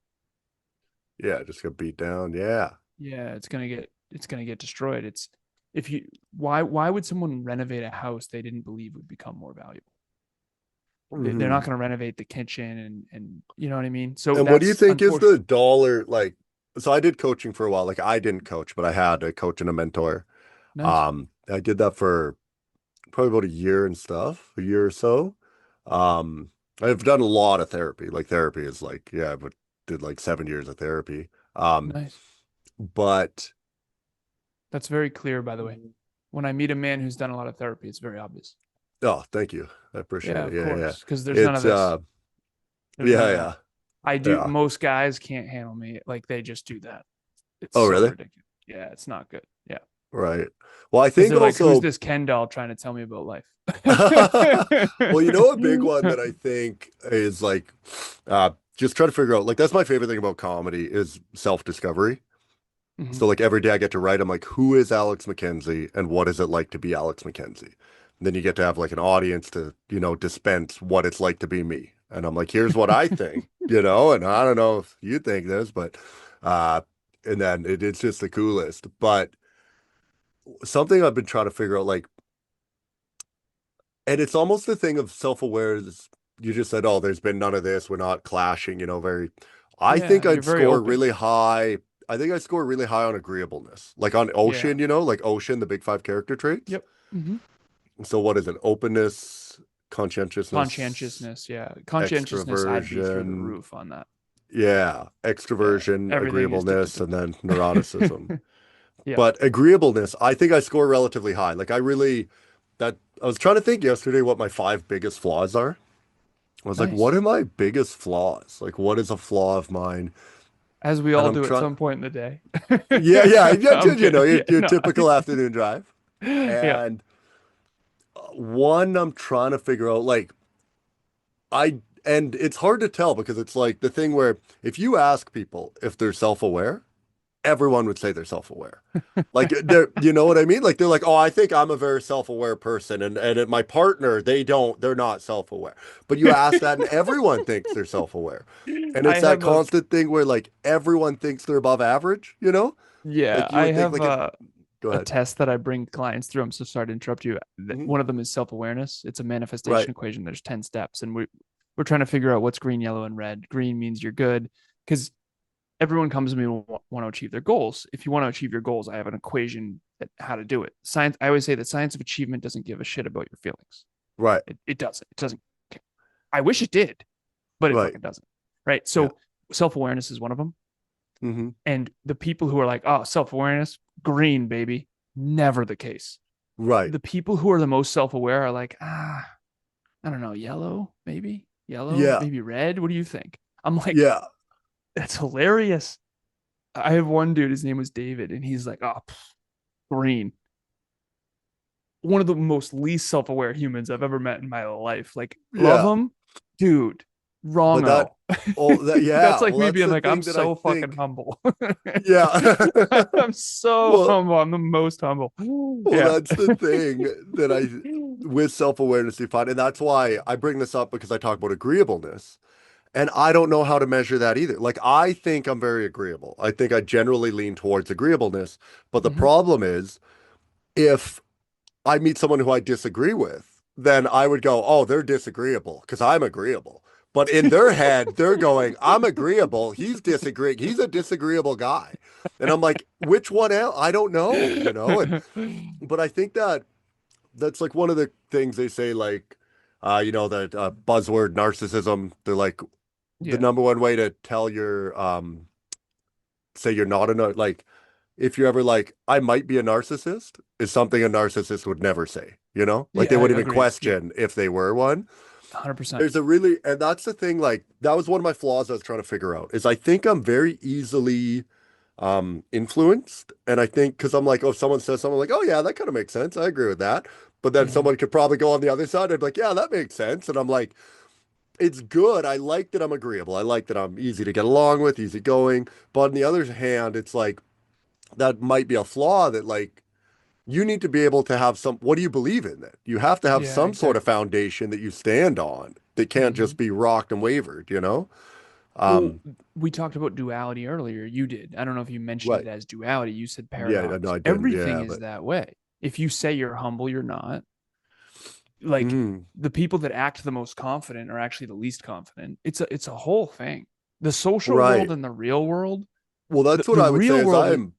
A: Yeah. Just got beat down. Yeah.
B: Yeah, it's going to get destroyed. It's, if you, why would someone renovate a house they didn't believe would become more valuable? They're not
A: Hmm.
B: going to renovate the kitchen, and you know what I mean? So
A: And what do you
B: that's
A: think is
B: unfortunate.
A: the dollar like? So I did coaching for a while. Like I didn't coach, but I had a coach and a mentor.
B: Nice.
A: I did that for probably about a year and stuff, a year or so. Um, I've done a lot of therapy. Like therapy is like, yeah, but did like 7 years of therapy. Um,
B: Nice.
A: but
B: That's very clear, by the way. When I meet a man who's done a lot of therapy, it's very obvious.
A: oh, thank you. I appreciate
B: Yeah,
A: it.
B: of
A: Yeah, yeah.
B: course, because there's none of
A: It's
B: this. There's none
A: yeah,
B: of
A: yeah,
B: that. I do.
A: yeah.
B: Most guys can't handle me. Like, they just do that. It's
A: Oh,
B: so
A: really?
B: ridiculous. Yeah, it's not good. Yeah,
A: Right. Well, I
B: because
A: think
B: they're like, "Who's
A: also
B: this Ken doll trying to tell me about life?"
A: well, a big one that I think is like just try to figure out like that's my favorite thing about comedy is self-discovery.
B: Mhm.
A: So like every day I get to write, I'm like, who is Alex McKenzie and what is it like to be Alex McKenzie? And then you get to have like an audience to, dispense what it's like to be me. And I'm like, here's what I think, and I don't know if you think this, but uh and then it's just the coolest. But something I've been trying to figure out, like, and it's almost the thing of self-awareness. You just said, oh, there's been none of this. We're not clashing, very. I
B: Yeah,
A: think
B: you're
A: I'd
B: very
A: score
B: open.
A: really high. I think I score really high on agreeableness, like on
B: Yeah.
A: Ocean, like Ocean, the big five character traits.
B: Yep. Hmm.
A: So what is it? Openness, conscientiousness,
B: Conscientiousness. Yeah, conscientiousness. I'd be through the
A: extroversion.
B: roof on that.
A: Yeah,
B: Yeah,
A: extroversion,
B: everything is.
A: agreeableness, and then neuroticism.
B: Yeah.
A: But agreeableness, I think I score relatively high. Like I really that I was trying to think yesterday what my five biggest flaws are. I was like, what are
B: Nice.
A: my biggest flaws? Like, what is a flaw of mine?
B: As we
A: And
B: all
A: I'm
B: do at
A: trying,
B: some point in the day.
A: yeah, yeah, yeah,
B: I'm kidding.
A: your,
B: Yeah,
A: your
B: no.
A: typical afternoon drive.
B: Yeah.
A: And one, I'm trying to figure out, like, and it's hard to tell because it's like the thing where if you ask people if they're self-aware, everyone would say they're self-aware. Like you know what I mean? Like they're like, oh, I think I'm a very self-aware person, and my partner, they're not self-aware. But you ask that, and everyone thinks they're self-aware, and
B: I
A: it's that
B: have a
A: constant thing where like everyone thinks they're above average.
B: yeah,
A: Like you
B: I
A: would think
B: have
A: like it. Go
B: a
A: ahead.
B: test that I bring clients through. I'm so sorry to interrupt you.
A: Mhm.
B: One of them is self-awareness. It's a manifestation
A: Right.
B: equation. There's 10 steps, and we're trying to figure out what's green, yellow, and red. Green means you're good, because everyone comes to me and want to achieve their goals. If you want to achieve your goals, I have an equation that how to do it. Science. I always say that science of achievement doesn't give a shit about your feelings.
A: Right.
B: It doesn't. It doesn't. I wish it did, but it
A: Right.
B: fucking doesn't. Right.
A: Yeah.
B: So self-awareness is one of them.
A: Hmm.
B: And the people who are like, oh, self-awareness, green, baby, never the case.
A: Right.
B: The people who are the most self-aware are like, I don't know, yellow, maybe. yellow,
A: Yeah.
B: maybe red. What do you think? I'm like,
A: Yeah.
B: that's hilarious. I have one dude, his name was David, and he's like, oh, green. One of the most least self-aware humans I've ever met in my life. Like, love
A: Yeah.
B: him, dude.
A: But that,
B: Wrong-o.
A: oh, that, yeah.
B: That's like
A: Well,
B: me
A: that's
B: being
A: the
B: like, I'm
A: thing that I
B: so fucking
A: think.
B: humble.
A: Yeah.
B: I'm so
A: Well,
B: humble. I'm the most humble.
A: well,
B: Yeah.
A: that's the thing that with self-awareness, you find, and that's why I bring this up because I talk about agreeableness. And I don't know how to measure that either. Like, I think I'm very agreeable. I think I generally lean towards agreeableness. But the
B: Mhm.
A: problem is, if I meet someone who I disagree with, then I would go, oh, they're disagreeable because I'm agreeable. But in their head, they're going, I'm agreeable. He's disagreeing. He's a disagreeable guy. And I'm like, which one else? I don't know. But I think that that's like one of the things they say, like, that buzzword narcissism. They're like, the
B: Yeah.
A: number one way to tell your say you're not like if you're ever like I might be a narcissist is something a narcissist would never say, like
B: Yeah,
A: they
B: I
A: wouldn't even
B: agreed. Yeah.
A: question if they were one.
B: 100%.
A: There's a really, and that's the thing, like that was one of my flaws I was trying to figure out is I think I'm very easily influenced, and I think because I'm like, oh, if someone says something like, oh yeah, that kind of makes sense, I agree with that, but then
B: Mhm.
A: someone could probably go on the other side and be like, yeah, that makes sense, and I'm like, it's good. I like that I'm agreeable. I like that I'm easy to get along with, easy going. But on the other hand, it's like that might be a flaw that like you need to be able to have some, what do you believe in that? You have to have
B: Yeah,
A: some sort of
B: exactly.
A: foundation that you stand on that can't just
B: Mhm.
A: be rocked and wavered?
B: Well,
A: Um,
B: we talked about duality earlier. You did. I don't know if you mentioned it
A: right.
B: as duality. You said
A: Yeah, no,
B: paradox.
A: I didn't.
B: Everything
A: Yeah,
B: is
A: but
B: that way. If you say you're humble, you're not. Like
A: mhm.
B: the people that act the most confident are actually the least confident. It's a whole thing. The social world
A: Right.
B: and the real world.
A: Well,
B: The,
A: that's what
B: the
A: I would say
B: real
A: is
B: world is go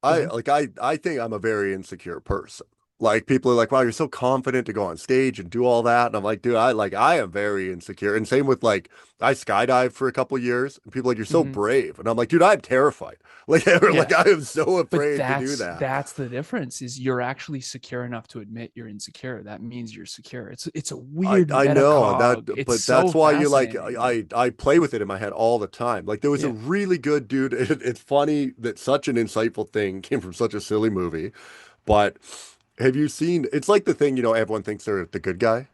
A: I
B: ahead.
A: like I think I'm a very insecure person. Like people are like, wow, you're so confident to go on stage and do all that. And I'm like, dude, I am very insecure. And same with like I skydived for a couple years and people are like, you're so
B: Mhm.
A: brave. And I'm like, dude, I'm terrified. Like, like
B: Yeah.
A: I am so
B: But
A: afraid to do
B: that's
A: that.
B: that's the difference is you're actually secure enough to admit you're insecure. That means you're secure. It's a weird
A: I know that,
B: metacog. It's
A: but
B: so
A: that's why you like
B: fascinating.
A: I play with it in my head all the time. Like there was a
B: Yeah.
A: really good dude. It's funny that such an insightful thing came from such a silly movie. But have you seen? It's like the thing, everyone thinks they're the good guy.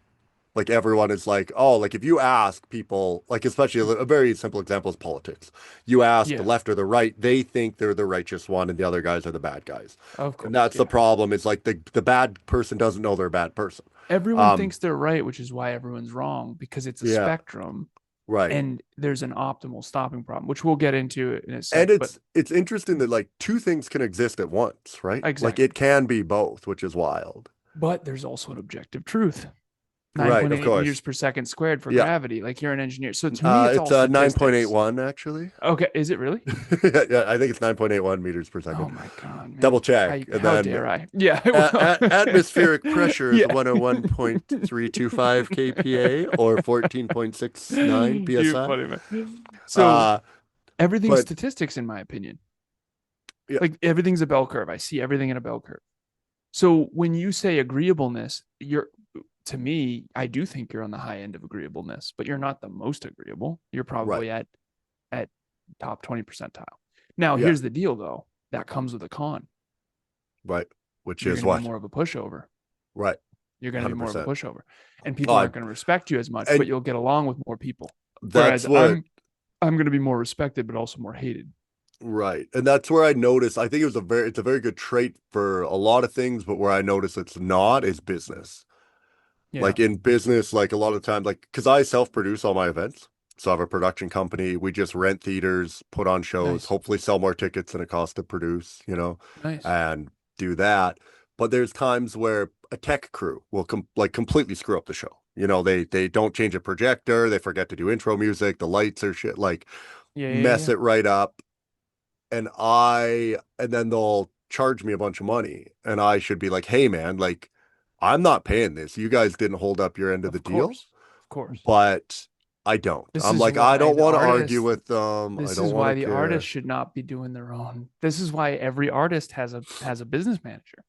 A: Like everyone is like, oh, like if you ask people, like especially a very simple example is politics. You ask the
B: Yeah.
A: left or the right, they think they're the righteous one, and the other guys are the bad guys.
B: Of
A: And
B: course.
A: that's the
B: Yeah.
A: problem. Is like the bad person doesn't know they're a bad person.
B: Everyone
A: Um,
B: thinks they're right, which is why everyone's wrong because it's a
A: yeah,
B: spectrum
A: right.
B: and there's an optimal stopping problem, which we'll get into in a
A: And
B: sec. But
A: it's interesting that like two things can exist at once, right? Like
B: exactly.
A: it can be both, which is wild.
B: But there's also an objective truth.
A: Right, of
B: 9.8 meters
A: course.
B: per second squared for
A: Yeah.
B: gravity. Like you're an engineer. So to me, it's
A: It's
B: all
A: 9.81
B: statistics.
A: actually.
B: Okay. Is it really?
A: Yeah, I think it's 9.81 meters per
B: Oh
A: second.
B: my God,
A: Double
B: man.
A: check. And
B: How
A: then
B: dare I? Yeah, I will.
A: atmospheric pressure is
B: Yeah.
A: 101.325 kPa or 14.69
B: You're
A: psi.
B: funny, man. So
A: Uh,
B: everything's
A: but
B: statistics, in my opinion.
A: yeah,
B: Like everything's a bell curve. I see everything in a bell curve. So when you say agreeableness, you're to me, I do think you're on the high end of agreeableness, but you're not the most agreeable. You're
A: right,
B: probably at top 20 percentile. Now,
A: yeah,
B: here's the deal though. That comes with a con.
A: right. Which
B: You're
A: is
B: going to be
A: what?
B: more of a pushover.
A: Right,
B: You're going to be more of a
A: 100%.
B: pushover. And people
A: Uh,
B: aren't going to respect you as much, but
A: and
B: you'll get along with more people.
A: that's
B: Whereas
A: what
B: I'm going to be more respected but also more hated.
A: Right. And that's where I noticed, I think it's a very good trait for a lot of things, but where I notice it's not is business.
B: Yeah.
A: Like in business, like a lot of times, like, because I self-produce all my events. So I have a production company. We just rent theaters, put on shows,
B: Nice.
A: hopefully sell more tickets than it costs to produce,
B: Nice.
A: and do that. But there's times where a tech crew will like completely screw up the show. They don't change a projector, they forget to do intro music, the lights are shit, like
B: Yeah, yeah,
A: mess
B: yeah.
A: it right up. And then they'll charge me a bunch of money. And I should be like, hey man, like I'm not paying this. You guys didn't hold up your end of the
B: Of
A: deal,
B: course. Of course.
A: but I don't.
B: This
A: I'm
B: is
A: like, I
B: why
A: don't
B: the
A: want to argue
B: artist
A: with them. I
B: this
A: don't
B: is
A: want
B: why
A: to
B: the artist
A: care.
B: should not be doing their own. This is why every artist has a business manager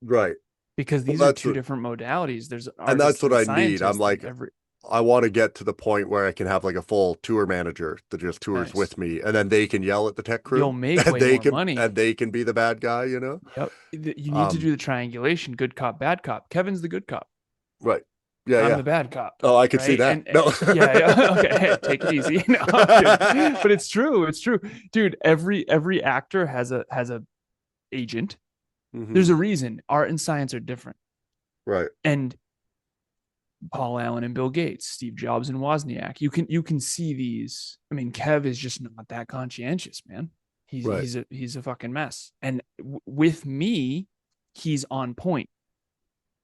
A: Right.
B: because
A: Well,
B: these are two different modalities. There's an
A: and that's
B: artist
A: what
B: and a
A: I need. I'm
B: scientist and
A: like,
B: every.
A: I want to get to the point where I can have like a full tour manager that just tours
B: Nice.
A: with me, and then they can yell at the tech
B: You'll
A: crew,
B: make
A: and
B: way
A: they
B: more
A: can
B: money.
A: be the bad guy, you know?
B: Yep. You need to
A: Um,
B: do the triangulation, good cop, bad cop. Kevin's the good cop.
A: right. Yeah,
B: I'm
A: yeah.
B: the bad cop,
A: Oh, I could see
B: right?
A: that.
B: And
A: No.
B: yeah, yeah. Okay, hey, take it easy. No, I'm kidding. But it's true. It's true, dude. Every actor has a agent. There's
A: Hmm.
B: a reason. Art and science are different.
A: Right.
B: And Paul Allen and Bill Gates, Steve Jobs and Wozniak. You can see these. I mean, Kev is just not that conscientious, man. He's
A: Right.
B: he's a he's a fucking mess. And with me, he's on point.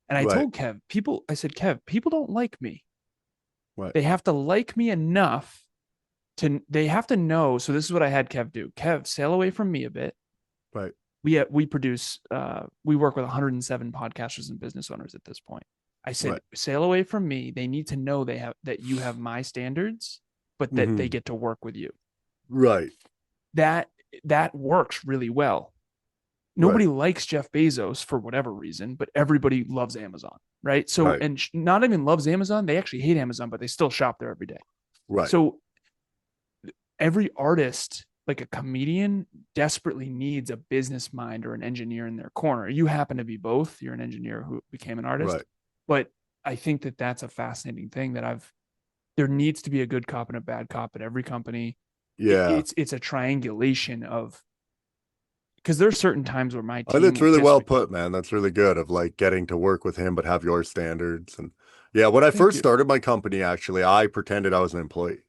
B: And I
A: Right.
B: told Kev, I said, Kev, people don't like me.
A: Right.
B: They have to like me enough they have to know. So this is what I had Kev do. Kev, sail away from me a bit.
A: Right.
B: We work with 107 podcasters and business owners at this point. I said,
A: Right.
B: sail away from me. They need to know that you have my standards, but that they
A: Hmm.
B: get to work with you.
A: Right.
B: That that works really well.
A: Right.
B: Nobody likes Jeff Bezos for whatever reason, but everybody loves Amazon, right? So,
A: Right.
B: and not even loves Amazon, they actually hate Amazon, but they still shop there every day.
A: Right.
B: So, every artist, like a comedian, desperately needs a business mind or an engineer in their corner. You happen to be both. You're an engineer who became an artist,
A: Right.
B: but I think that that's a fascinating thing that there needs to be a good cop and a bad cop at every company.
A: Yeah.
B: It's a triangulation of, because there's certain times where my
A: And
B: team
A: it's
B: will
A: really
B: just
A: well put, man. That's really good of like getting to work with him, but have your standards. And yeah, when I
B: thank
A: first
B: you.
A: started my company, actually, I pretended I was an employee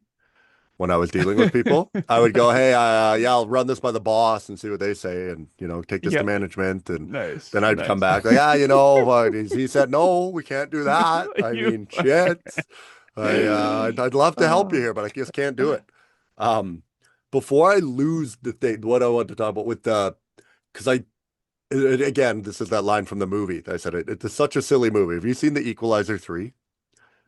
A: when I was dealing with people. I would go, hey, yeah, I'll run this by the boss and see what they say, and take this to
B: Yeah,
A: management, and
B: nice,
A: then I'd come
B: nice.
A: back like, he said no, we can't do that. I
B: You
A: mean,
B: fucking
A: shit. I'd love to help you
B: oh.
A: here, but I just can't do it. Um, before I lose the thing, what I want to talk about with the, because again, this is that line from the movie. I said it's such a silly movie. Have you seen The Equalizer 3?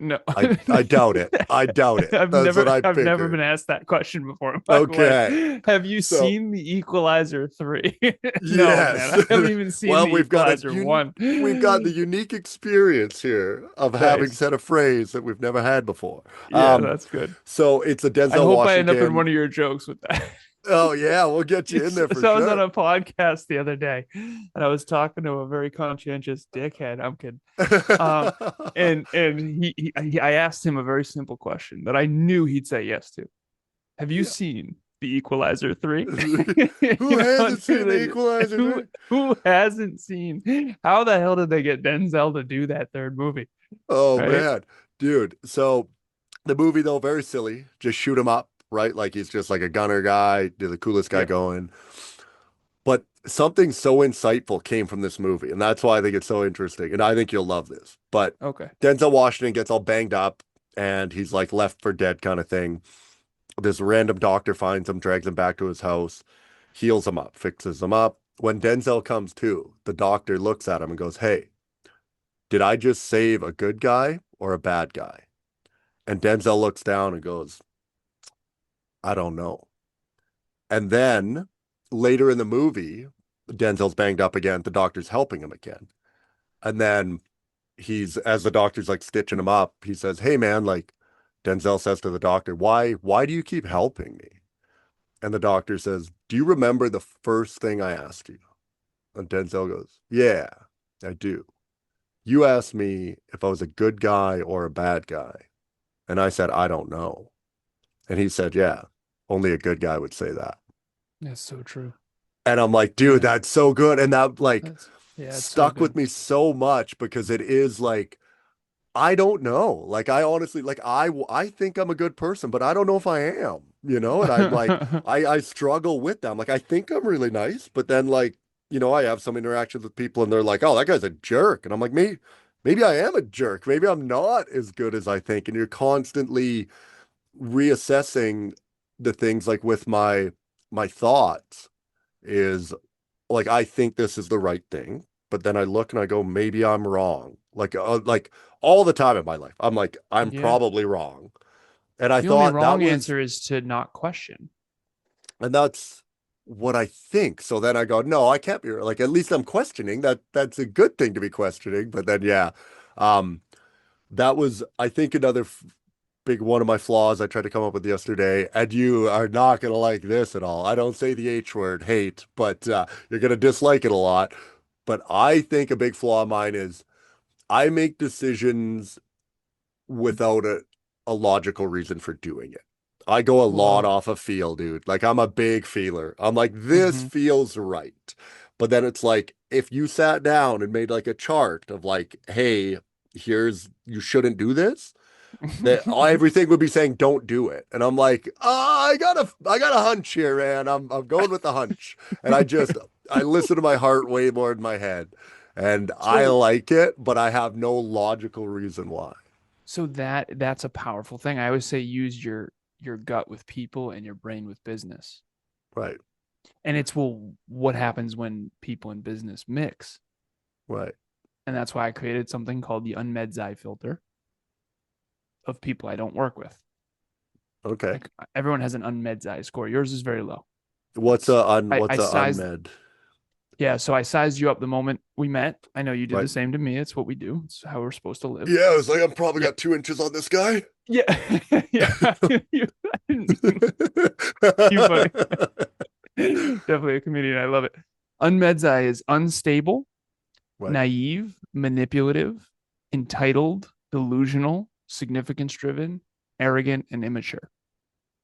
B: No.
A: I doubt it. I doubt it. That's what I
B: I've never been
A: figured.
B: asked that question before in my
A: Okay.
B: life. Have you
A: So,
B: seen The Equalizer 3? No, man.
A: yes.
B: I haven't even seen
A: Well,
B: The Equalizer 1.
A: we've got the unique experience here of having
B: Nice.
A: said a phrase that we've never had before.
B: Yeah,
A: Um,
B: that's good.
A: so it's a
B: I
A: Denzel
B: hope I end up in
A: Washington.
B: one of your jokes with that.
A: Oh yeah, we'll get you in there for
B: So I was on
A: sure.
B: a podcast the other day and I was talking to a very conscientious dickhead. I'm kidding. Um, and I asked him a very simple question that I knew he'd say yes to. Have you
A: Yeah.
B: seen The Equalizer 3?
A: Who hasn't seen The
B: Dude,
A: Equalizer 3?
B: who hasn't seen? How the hell did they get Denzel to do that third movie?
A: Oh
B: Right?
A: man, dude. So the movie though, very silly. Just shoot him up, right? Like he's just like a gunner guy, the coolest guy
B: Yeah.
A: going. But something so insightful came from this movie, and that's why I think it's so interesting. And I think you'll love this. But
B: Okay.
A: Denzel Washington gets all banged up, and he's like left for dead kind of thing. This random doctor finds him, drags him back to his house, heals him up, fixes him up. When Denzel comes to, the doctor looks at him and goes, "Hey, did I just save a good guy or a bad guy?" And Denzel looks down and goes, "I don't know." And then later in the movie, Denzel's banged up again. The doctor's helping him again. And then as the doctor's like stitching him up, he says, "Hey man, like," Denzel says to the doctor, why do you keep helping me?" And the doctor says, "Do you remember the first thing I asked you?" And Denzel goes, "Yeah, I do. You asked me if I was a good guy or a bad guy. And I said, I don't know." And he said, "Yeah, only a good guy would say that."
B: That's so true.
A: And I'm like, dude,
B: Yeah.
A: that's so good. And that like
B: Yeah, it's so
A: stuck with
B: good.
A: me so much because it is like, I don't know. Like, I honestly, like, I think I'm a good person, but I don't know if I am, and I'm like, I struggle with them. Like, I think I'm really nice, but then like, I have some interactions with people and they're like, "Oh, that guy's a jerk." And I'm like, maybe I am a jerk. Maybe I'm not as good as I think. And you're constantly reassessing the things like with my thoughts is like I think this is the right thing, but then I look and I go, maybe I'm wrong. Like all the time in my life, I'm like, I'm
B: Yeah.
A: probably wrong. And I
B: The only
A: thought that
B: wrong
A: was,
B: answer is to not question.
A: and that's what I think. So then I go, no, I can't be like, at least I'm questioning that. That's a good thing to be questioning. But then, yeah. Um, that was, I think, another big one of my flaws I tried to come up with yesterday. And you are not going to like this at all. I don't say the H word, hate, but you're going to dislike it a lot. But I think a big flaw of mine is I make decisions without a logical reason for doing it. I go a lot
B: Whoa.
A: off a feel, dude. Like I'm a big feeler. I'm like, this
B: Mm-hmm.
A: feels right. But then it's like, if you sat down and made like a chart of like, hey, here's, you shouldn't do this, that everything would be saying don't do it. And I'm like, I got a hunch here, man. I'm going with the hunch. And I listen to my heart way more than my head. And I
B: So
A: like it, but I have no logical reason why.
B: that's a powerful thing. I always say use your gut with people and your brain with business.
A: Right.
B: And it's, well, what happens when people in business mix?
A: Right.
B: And that's why I created something called the unmedi filter of people I don't work with.
A: Okay.
B: Like, everyone has an unmedi score. Yours is very low. I
A: What's a
B: sized,
A: unmed?
B: yeah. So I sized you up the moment we met. I know you did the
A: Right.
B: same to me. It's what we do. It's how we're supposed to live.
A: Yeah, I was like, I'm probably
B: Yeah.
A: got 2 inches on this guy.
B: Yeah. Yeah. You funny. Definitely a comedian. I love it. Unmedi is unstable,
A: Right.
B: naive, manipulative, entitled, delusional, significance driven, arrogant, and immature.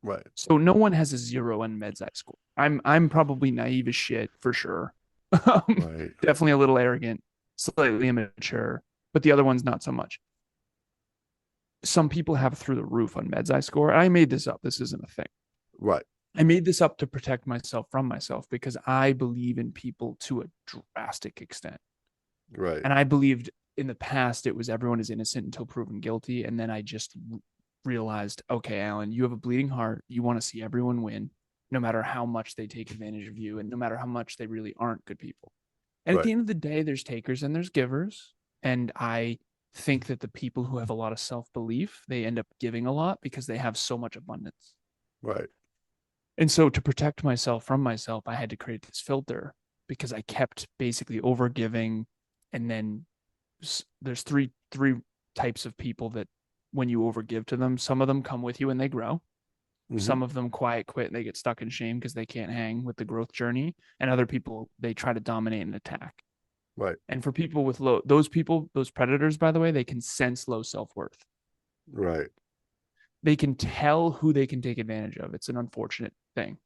A: Right.
B: So no one has a zero on meds score. I'm probably naive as shit for sure. Um,
A: Right.
B: Definitely a little arrogant, slightly immature, but the other one's not so much. Some people have through the roof on meds score. I made this up. This isn't a thing.
A: Right.
B: I made this up to protect myself from myself because I believe in people to a drastic extent.
A: Right.
B: And I believed in the past it was everyone is innocent until proven guilty. And then I just realized, okay, Alan, you have a bleeding heart. You want to see everyone win, no matter how much they take advantage of you and no matter how much they really aren't good people. And at
A: Right.
B: the end of the day, there's takers and there's givers. And I think that the people who have a lot of self belief, they end up giving a lot because they have so much abundance.
A: Right.
B: And so to protect myself from myself, I had to create this filter because I kept basically over giving. And then there's three types of people that when you overgive to them, some of them come with you and they grow.
A: Hmm.
B: Some of them quiet quit and they get stuck in shame because they can't hang with the growth journey. And other people, they try to dominate and attack.
A: Right.
B: And for people with low, those people, those predators, by the way, they can sense low self worth.
A: Right.
B: They can tell who they can take advantage of. It's an unfortunate thing.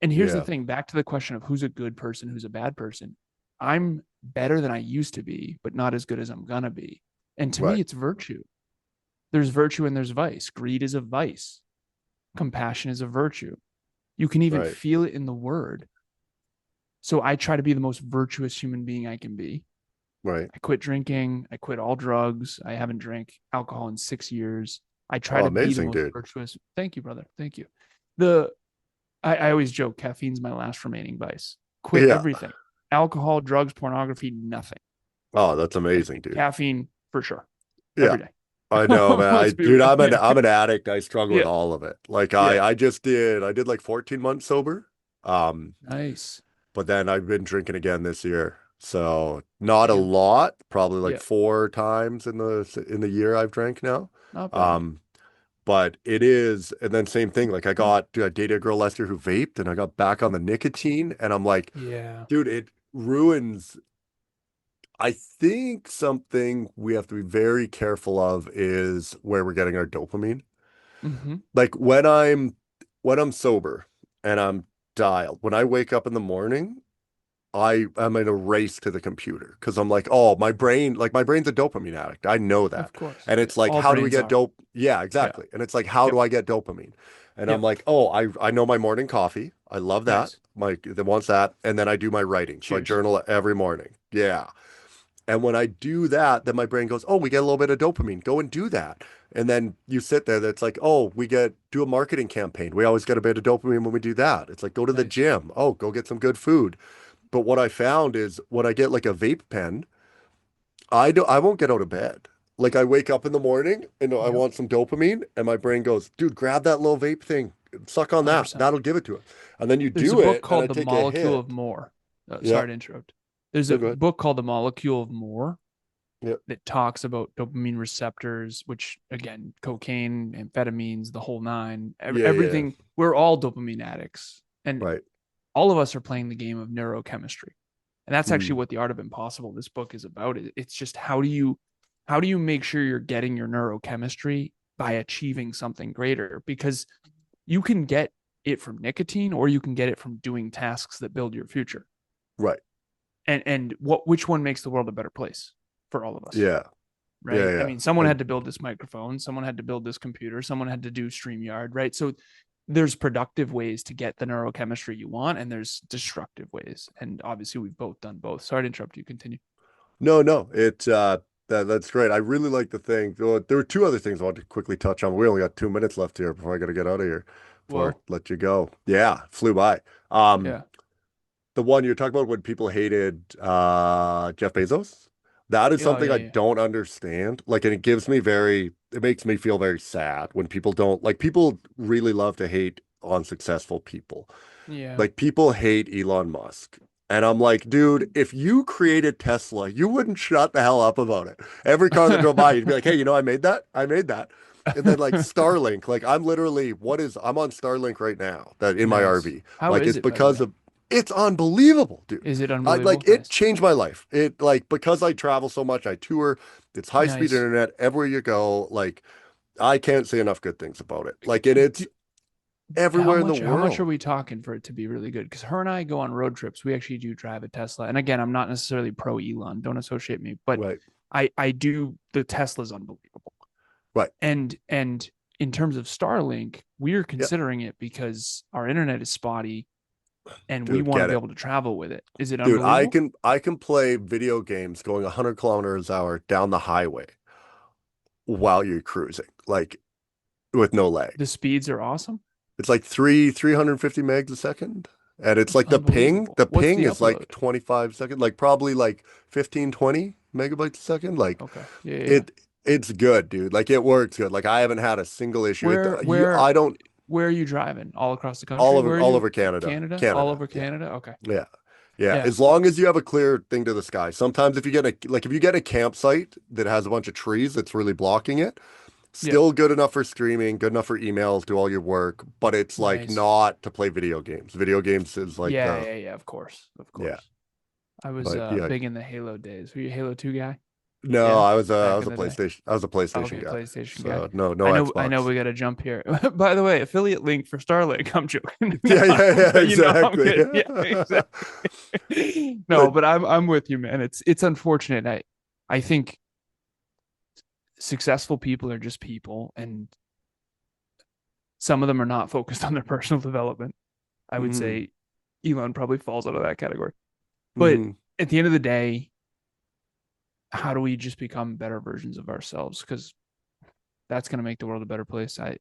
B: And here's the
A: Yeah.
B: thing, back to the question of who's a good person, who's a bad person. I'm better than I used to be, but not as good as I'm going to be. And to
A: Right.
B: me, it's virtue. There's virtue and there's vice. Greed is a vice, compassion is a virtue. You can even
A: Right.
B: feel it in the word. So I try to be the most virtuous human being I can be.
A: Right.
B: I quit drinking. I quit all drugs. I haven't drank alcohol in 6 years. I try
A: Oh,
B: to be the
A: amazing,
B: most
A: dude.
B: virtuous. Thank you, brother. Thank you. The I always joke caffeine's my last remaining vice. Quit
A: Yeah.
B: everything. Alcohol, drugs, pornography, nothing.
A: Oh, that's amazing, dude.
B: Caffeine for sure.
A: Yeah.
B: Every day.
A: I know, man.
B: Let's be
A: Dude,
B: real.
A: I'm an
B: Yeah.
A: I'm an addict. I struggle with
B: Yeah.
A: all of it. Like
B: Yeah.
A: I did like 14 months sober. Um,
B: Nice.
A: but then I've been drinking again this year. So not a
B: Damn.
A: lot, probably like
B: Yeah.
A: 4 times in the year I've drank now.
B: Not bad.
A: Um, but it is, and then same thing. Like dude, I dated a girl last year who vaped, and I got back on the nicotine, and I'm like,
B: Yeah.
A: dude, it ruins. I think something we have to be very careful of is where we're getting our dopamine.
B: Mm-hmm.
A: Like when I'm sober and I'm dialed, when I wake up in the morning, I am in a race to the computer because I'm like, oh, my brain's a dopamine addict. I know
B: Of
A: that.
B: course.
A: And
B: Yeah.
A: it's like,
B: All
A: how do we
B: brains
A: get
B: are.
A: dope? Yeah,
B: Yeah.
A: exactly. And it's like, how
B: Yep.
A: do I get dopamine? And I'm
B: Yep.
A: like, oh, I know my morning coffee. I love that.
B: Nice.
A: My that wants that. And then I do my writing. So I
B: Cheers.
A: journal every morning. Yeah. And when I do that, then my brain goes, oh, we get a little bit of dopamine. Go and do that. And then you sit there, that's like, oh, do a marketing campaign. We always get a bit of dopamine when we do that. It's like, go to the
B: Nice.
A: gym. Oh, go get some good food. But what I found is when I get like a vape pen, I won't get out of bed. Like I wake up in the morning and I
B: Yep.
A: want some dopamine, and my brain goes, dude, grab that little vape thing, suck on that.
B: 100%.
A: That'll give it to it. And then you
B: There's a
A: do
B: book
A: it, and I
B: called The
A: take a
B: Molecule of
A: hit.
B: More.
A: Yeah.
B: Sorry to interrupt. There's
A: No
B: a
A: good.
B: book called The Molecule of More
A: Yep.
B: that talks about dopamine receptors, which again, cocaine, amphetamines, the whole nine,
A: Yeah, yeah.
B: everything. We're all dopamine addicts, and
A: Right.
B: all of us are playing the game of neurochemistry. And that's actually
A: Mm,
B: what the art of impossible this book is about. It's just how do you make sure you're getting your neurochemistry by achieving something greater? Because you can get it from nicotine or you can get it from doing tasks that build your future.
A: right.
B: And which one makes the world a better place for all of us?
A: Yeah. Yeah,
B: Right? I
A: yeah.
B: mean, someone
A: And
B: had to build this microphone, someone had to build this computer, someone had to do StreamYard, right? So there's productive ways to get the neurochemistry you want, and there's destructive ways. And obviously, we've both done both. Sorry to interrupt you. Continue.
A: no, no, that's great. I really like the thing. Well, there were two other things I wanted to quickly touch on. We only got 2 minutes left here before I got to get out of here. Before I
B: Whoa.
A: let you go. Yeah, flew by. Um,
B: Yeah.
A: the one you're talking about when people hated Jeff Bezos, that is
B: Oh,
A: something
B: yeah,
A: I
B: yeah.
A: don't understand. Like, and it makes me feel very sad when people don't like people really love to hate on successful people.
B: Yeah.
A: Like people hate Elon Musk. And I'm like, dude, if you created Tesla, you wouldn't shut the hell up about it. Every car that drove by, you'd be like, hey, I made that. I made that. And then like Starlink, like I'm on Starlink right now that in my
B: Nice.
A: RV.
B: How
A: Like
B: is
A: it's
B: it, by the
A: because
B: way?
A: of it's unbelievable, dude.
B: Is it
A: I
B: unbelievable?
A: like it
B: Nice.
A: changed my life. It like because I travel so much, I tour, it's high speed
B: Nice.
A: internet everywhere you go. Like I can't say enough good things about it. Like and it's
B: Do, how
A: everywhere in the
B: much how much are
A: world.
B: we talking for it to be really good? Because her and I go on road trips. We actually do drive a Tesla. And again, I'm not necessarily pro Elon. Don't associate me, but
A: Right.
B: I do the Tesla's unbelievable.
A: Right.
B: And in terms of Starlink, we're
A: Yeah.
B: considering it because our internet is spotty and we
A: Dude,
B: want to
A: get
B: be
A: it.
B: able to travel with it. Is it
A: Dude,
B: unbelievable?
A: I can play video games going 100 kilometers an hour down the highway while you're cruising, like with no lag.
B: The speeds are awesome.
A: It's like 350 megs a second. And it's
B: That's
A: like
B: unbelievable.
A: the
B: What's
A: ping
B: the
A: is
B: upload?
A: like 25 seconds, like probably like 15, 20 megabytes a second. Like
B: Okay. Yeah, yeah, yeah.
A: it it's good, dude. Like it works good. Like I haven't had a single issue.
B: Where
A: I don't
B: where are you driving? All across the country? Where are
A: all
B: you?
A: over Canada.
B: Canada? All
A: Canada.
B: over
A: Yeah.
B: Canada? Okay.
A: Yeah. Yeah,
B: Yeah.
A: as long as you have a clear thing to the sky. Sometimes if you get a campsite that has a bunch of trees that's really blocking it,
B: Yeah.
A: still good enough for streaming, good enough for emails, do all your work, but it's like
B: Nice.
A: not to play video games. Video games is like
B: Yeah,
A: the
B: yeah, yeah. Of course. Of
A: yeah.
B: course. I was
A: But yeah,
B: big in the Halo days. Were you a Halo 2 guy?
A: no,
B: Yeah.
A: I
B: Back
A: was
B: in
A: a
B: the day.
A: PlayStation
B: Okay,
A: guy.
B: PlayStation guy.
A: So no
B: I know
A: Xbox.
B: we gotta jump here. By the way, affiliate link for Starlink. I'm joking. No,
A: Yeah, yeah, yeah,
B: but I'm
A: exactly.
B: kidding. Yeah, exactly. No,
A: But
B: but I'm with you, man. It's unfortunate. I think successful people are just people, and some of them are not focused on their personal development. I would
A: mhm,
B: say Elon probably falls out of that category. But
A: mhm.
B: at the end of the day, how do we just become better versions of ourselves? Because that's going to make the world a better place. I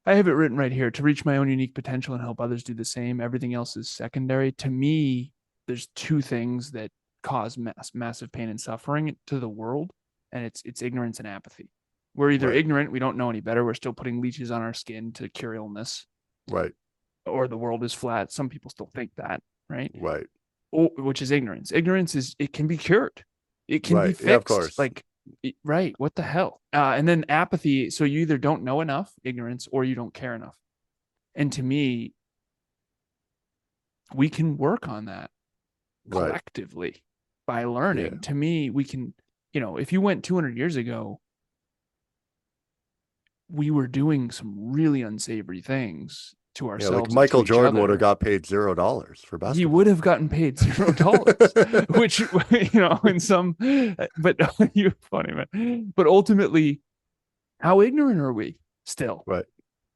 B: have it written right here: to reach my own unique potential and help others do the same. Everything else is secondary. To me, there's two things that cause massive pain and suffering to the world, and it's ignorance and apathy. We're either
A: Right,
B: ignorant, we don't know any better, we're still putting leeches on our skin to cure illness,
A: right,
B: or the world is flat. Some people still think that, right?
A: right,
B: Which is ignorance. Ignorance is it can be cured, it can be
A: right. Yeah, of
B: fixed.
A: course.
B: Like right, what the hell? And then apathy. So you either don't know enough, ignorance, or you don't care enough. And to me, we can work on that
A: Right.
B: collectively by
A: Yeah.
B: learning. To me, we can, if you went 200 years ago, we were doing some really unsavory things to
A: Yeah, like
B: ourselves and to
A: Michael
B: each
A: Jordan would have
B: other.
A: got paid $0 for
B: He would
A: basketball.
B: have gotten paid $0, which, in some, but you're funny, man. But ultimately, how ignorant are we still?
A: Right.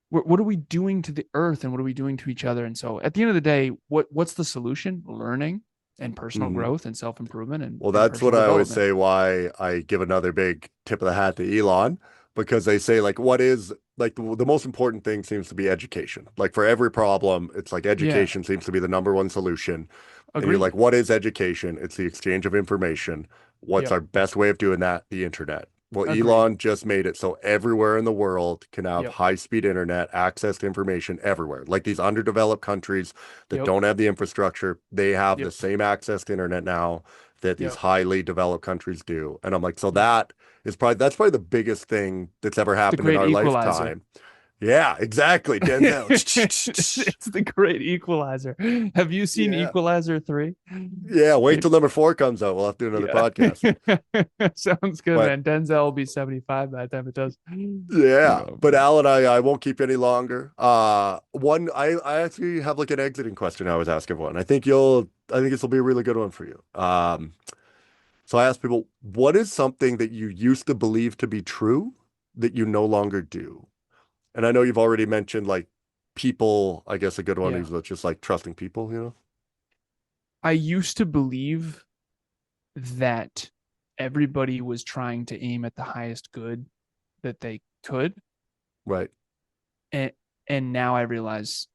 B: What are we doing to the earth and what are we doing to each other? And so at the end of the day, what's the solution? Learning and personal
A: Mhm.
B: growth and self-improvement
A: Well,
B: and
A: that's what
B: personal
A: I always
B: development.
A: say why I give another big tip of the hat to Elon, because they say like what is like the most important thing seems to be education. Like for every problem, it's like
B: Yeah,
A: education seems to be the number one solution. And you're like,
B: agreed.
A: what is education? It's the exchange of information. What's
B: Yep.
A: our best way of doing that? The internet. Well,
B: Agreed.
A: Elon just made it so everywhere in the world can have
B: Yep.
A: high-speed internet, access to information everywhere. Like these underdeveloped countries that
B: Yep.
A: don't have the infrastructure, they have the
B: Yep.
A: same access to internet now that these
B: Yep.
A: highly developed countries do. And I'm like, so
B: Yep.
A: that's probably the biggest thing that's ever
B: It's the
A: happened in
B: great
A: our
B: equalizer.
A: lifetime. Yeah, exactly. Denzel.
B: It's the great equalizer. Have you seen
A: Yeah.
B: Equalizer 3?
A: Yeah, wait
B: Maybe.
A: till number 4 comes out. We'll have to do another
B: Yeah.
A: podcast.
B: Sounds good,
A: But
B: man. Denzel will be 75 by the time it does.
A: yeah, but
B: Um,
A: Alan, I won't keep you any longer. I actually have like an exiting question I was asking everyone. I think this will be a really good one for you. So I asked people, what is something that you used to believe to be true that you no longer do? And I know you've already mentioned like people, I guess a good one
B: yeah.
A: is just like trusting people, you know?
B: I used to believe that everybody was trying to aim at the highest good that they could.
A: Right,
B: And now I realize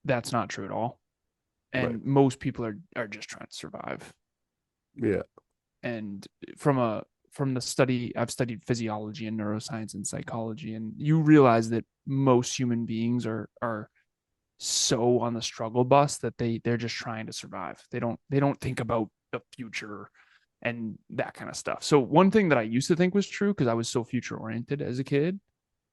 B: that's not true at all.
A: right.
B: And most people are just trying to survive.
A: Yeah,
B: And from the study, I've studied physiology and neuroscience and psychology, and you realize that most human beings are so on the struggle bus that they're just trying to survive. They don't think about the future and that kind of stuff. So one thing that I used to think was true because I was so future oriented as a kid,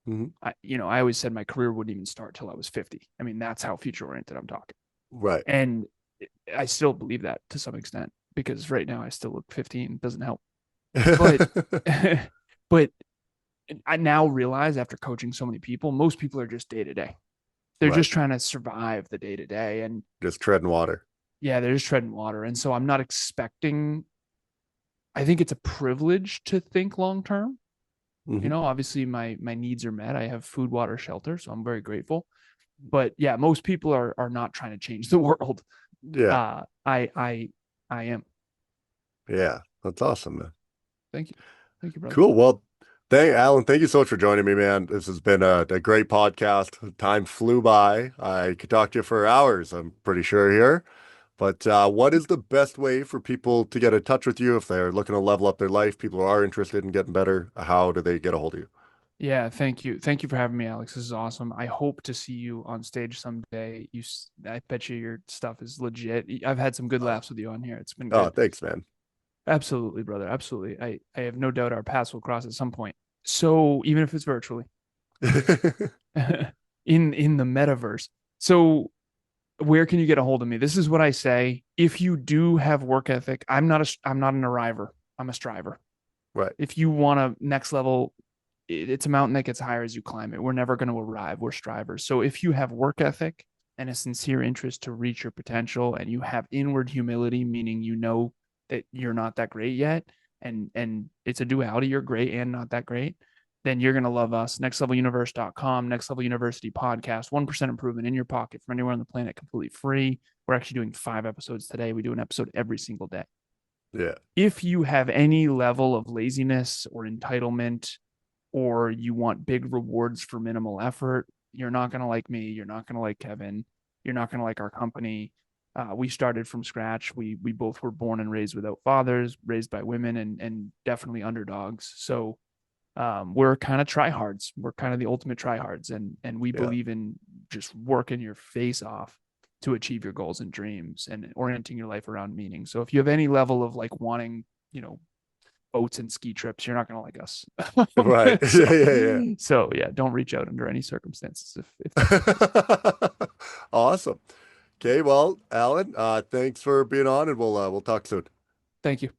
A: hmm,
B: I always said my career wouldn't even start till I was 50. I mean, that's how future oriented I'm talking.
A: right.
B: And I still believe that to some extent because right now I still look 15. It doesn't help. But but I now realize after coaching so many people, most people are just day to day. They're
A: Right.
B: just trying to survive the day to day. And
A: Just treading water.
B: yeah, they're just treading water. And so I'm not expecting, I think it's a privilege to think long term.
A: Hmm.
B: Obviously my needs are met. I have food, water, shelter. So I'm very grateful. But yeah, most people are not trying to change the world.
A: Yeah,
B: I am.
A: yeah. That's awesome, man.
B: Thank you. Thank you, brother.
A: Cool. Well, Alan, thank you so much for joining me, man. This has been a great podcast. Time flew by. I could talk to you for hours, I'm pretty sure here. But what is the best way for people to get in touch with you if they're looking to level up their life? People who are interested in getting better. How do they get a hold of you?
B: Yeah, thank you. Thank you for having me, Alex. This is awesome. I hope to see you on stage someday. I bet you your stuff is legit. I've had some good
A: Uh,
B: laughs with you on here. It's been
A: oh,
B: good.
A: thanks, man.
B: Absolutely, brother. Absolutely. I have no doubt our paths will cross at some point. So even if it's virtually in the metaverse. So where can you get a hold of me? This is what I say. If you do have work ethic, I'm not an arriver. I'm a striver.
A: Right.
B: If you want a next level, it's a mountain that gets higher as you climb it. We're never going to arrive. We're strivers. So if you have work ethic and a sincere interest to reach your potential and you have inward humility, meaning you know that you're not that great yet, and it's a duality, you're great and not that great, then you're going to love us. Nextleveluniverse.com, Next Level University podcast, 1% improvement in your pocket from anywhere on the planet, completely free. We're actually doing 5 episodes today. We do an episode every single day.
A: Yeah.
B: If you have any level of laziness or entitlement, or you want big rewards for minimal effort, you're not going to like me. You're not going to like Kevin. You're not going to like our company. We started from scratch. We both were born and raised without fathers, raised by women, and definitely underdogs. So we're kind of tryhards. We're kind of the ultimate tryhards, and we
A: Yeah.
B: believe in just working your face off to achieve your goals and dreams and orienting your life around meaning. So if you have any level of like wanting, boats and ski trips, you're not going to like us.
A: Right.
B: so,
A: Yeah, yeah,
B: so yeah, don't reach out under any circumstances if that's the case.
A: yeah. Awesome. Okay, well, Alan, thanks for being on and we'll talk soon.
B: Thank you.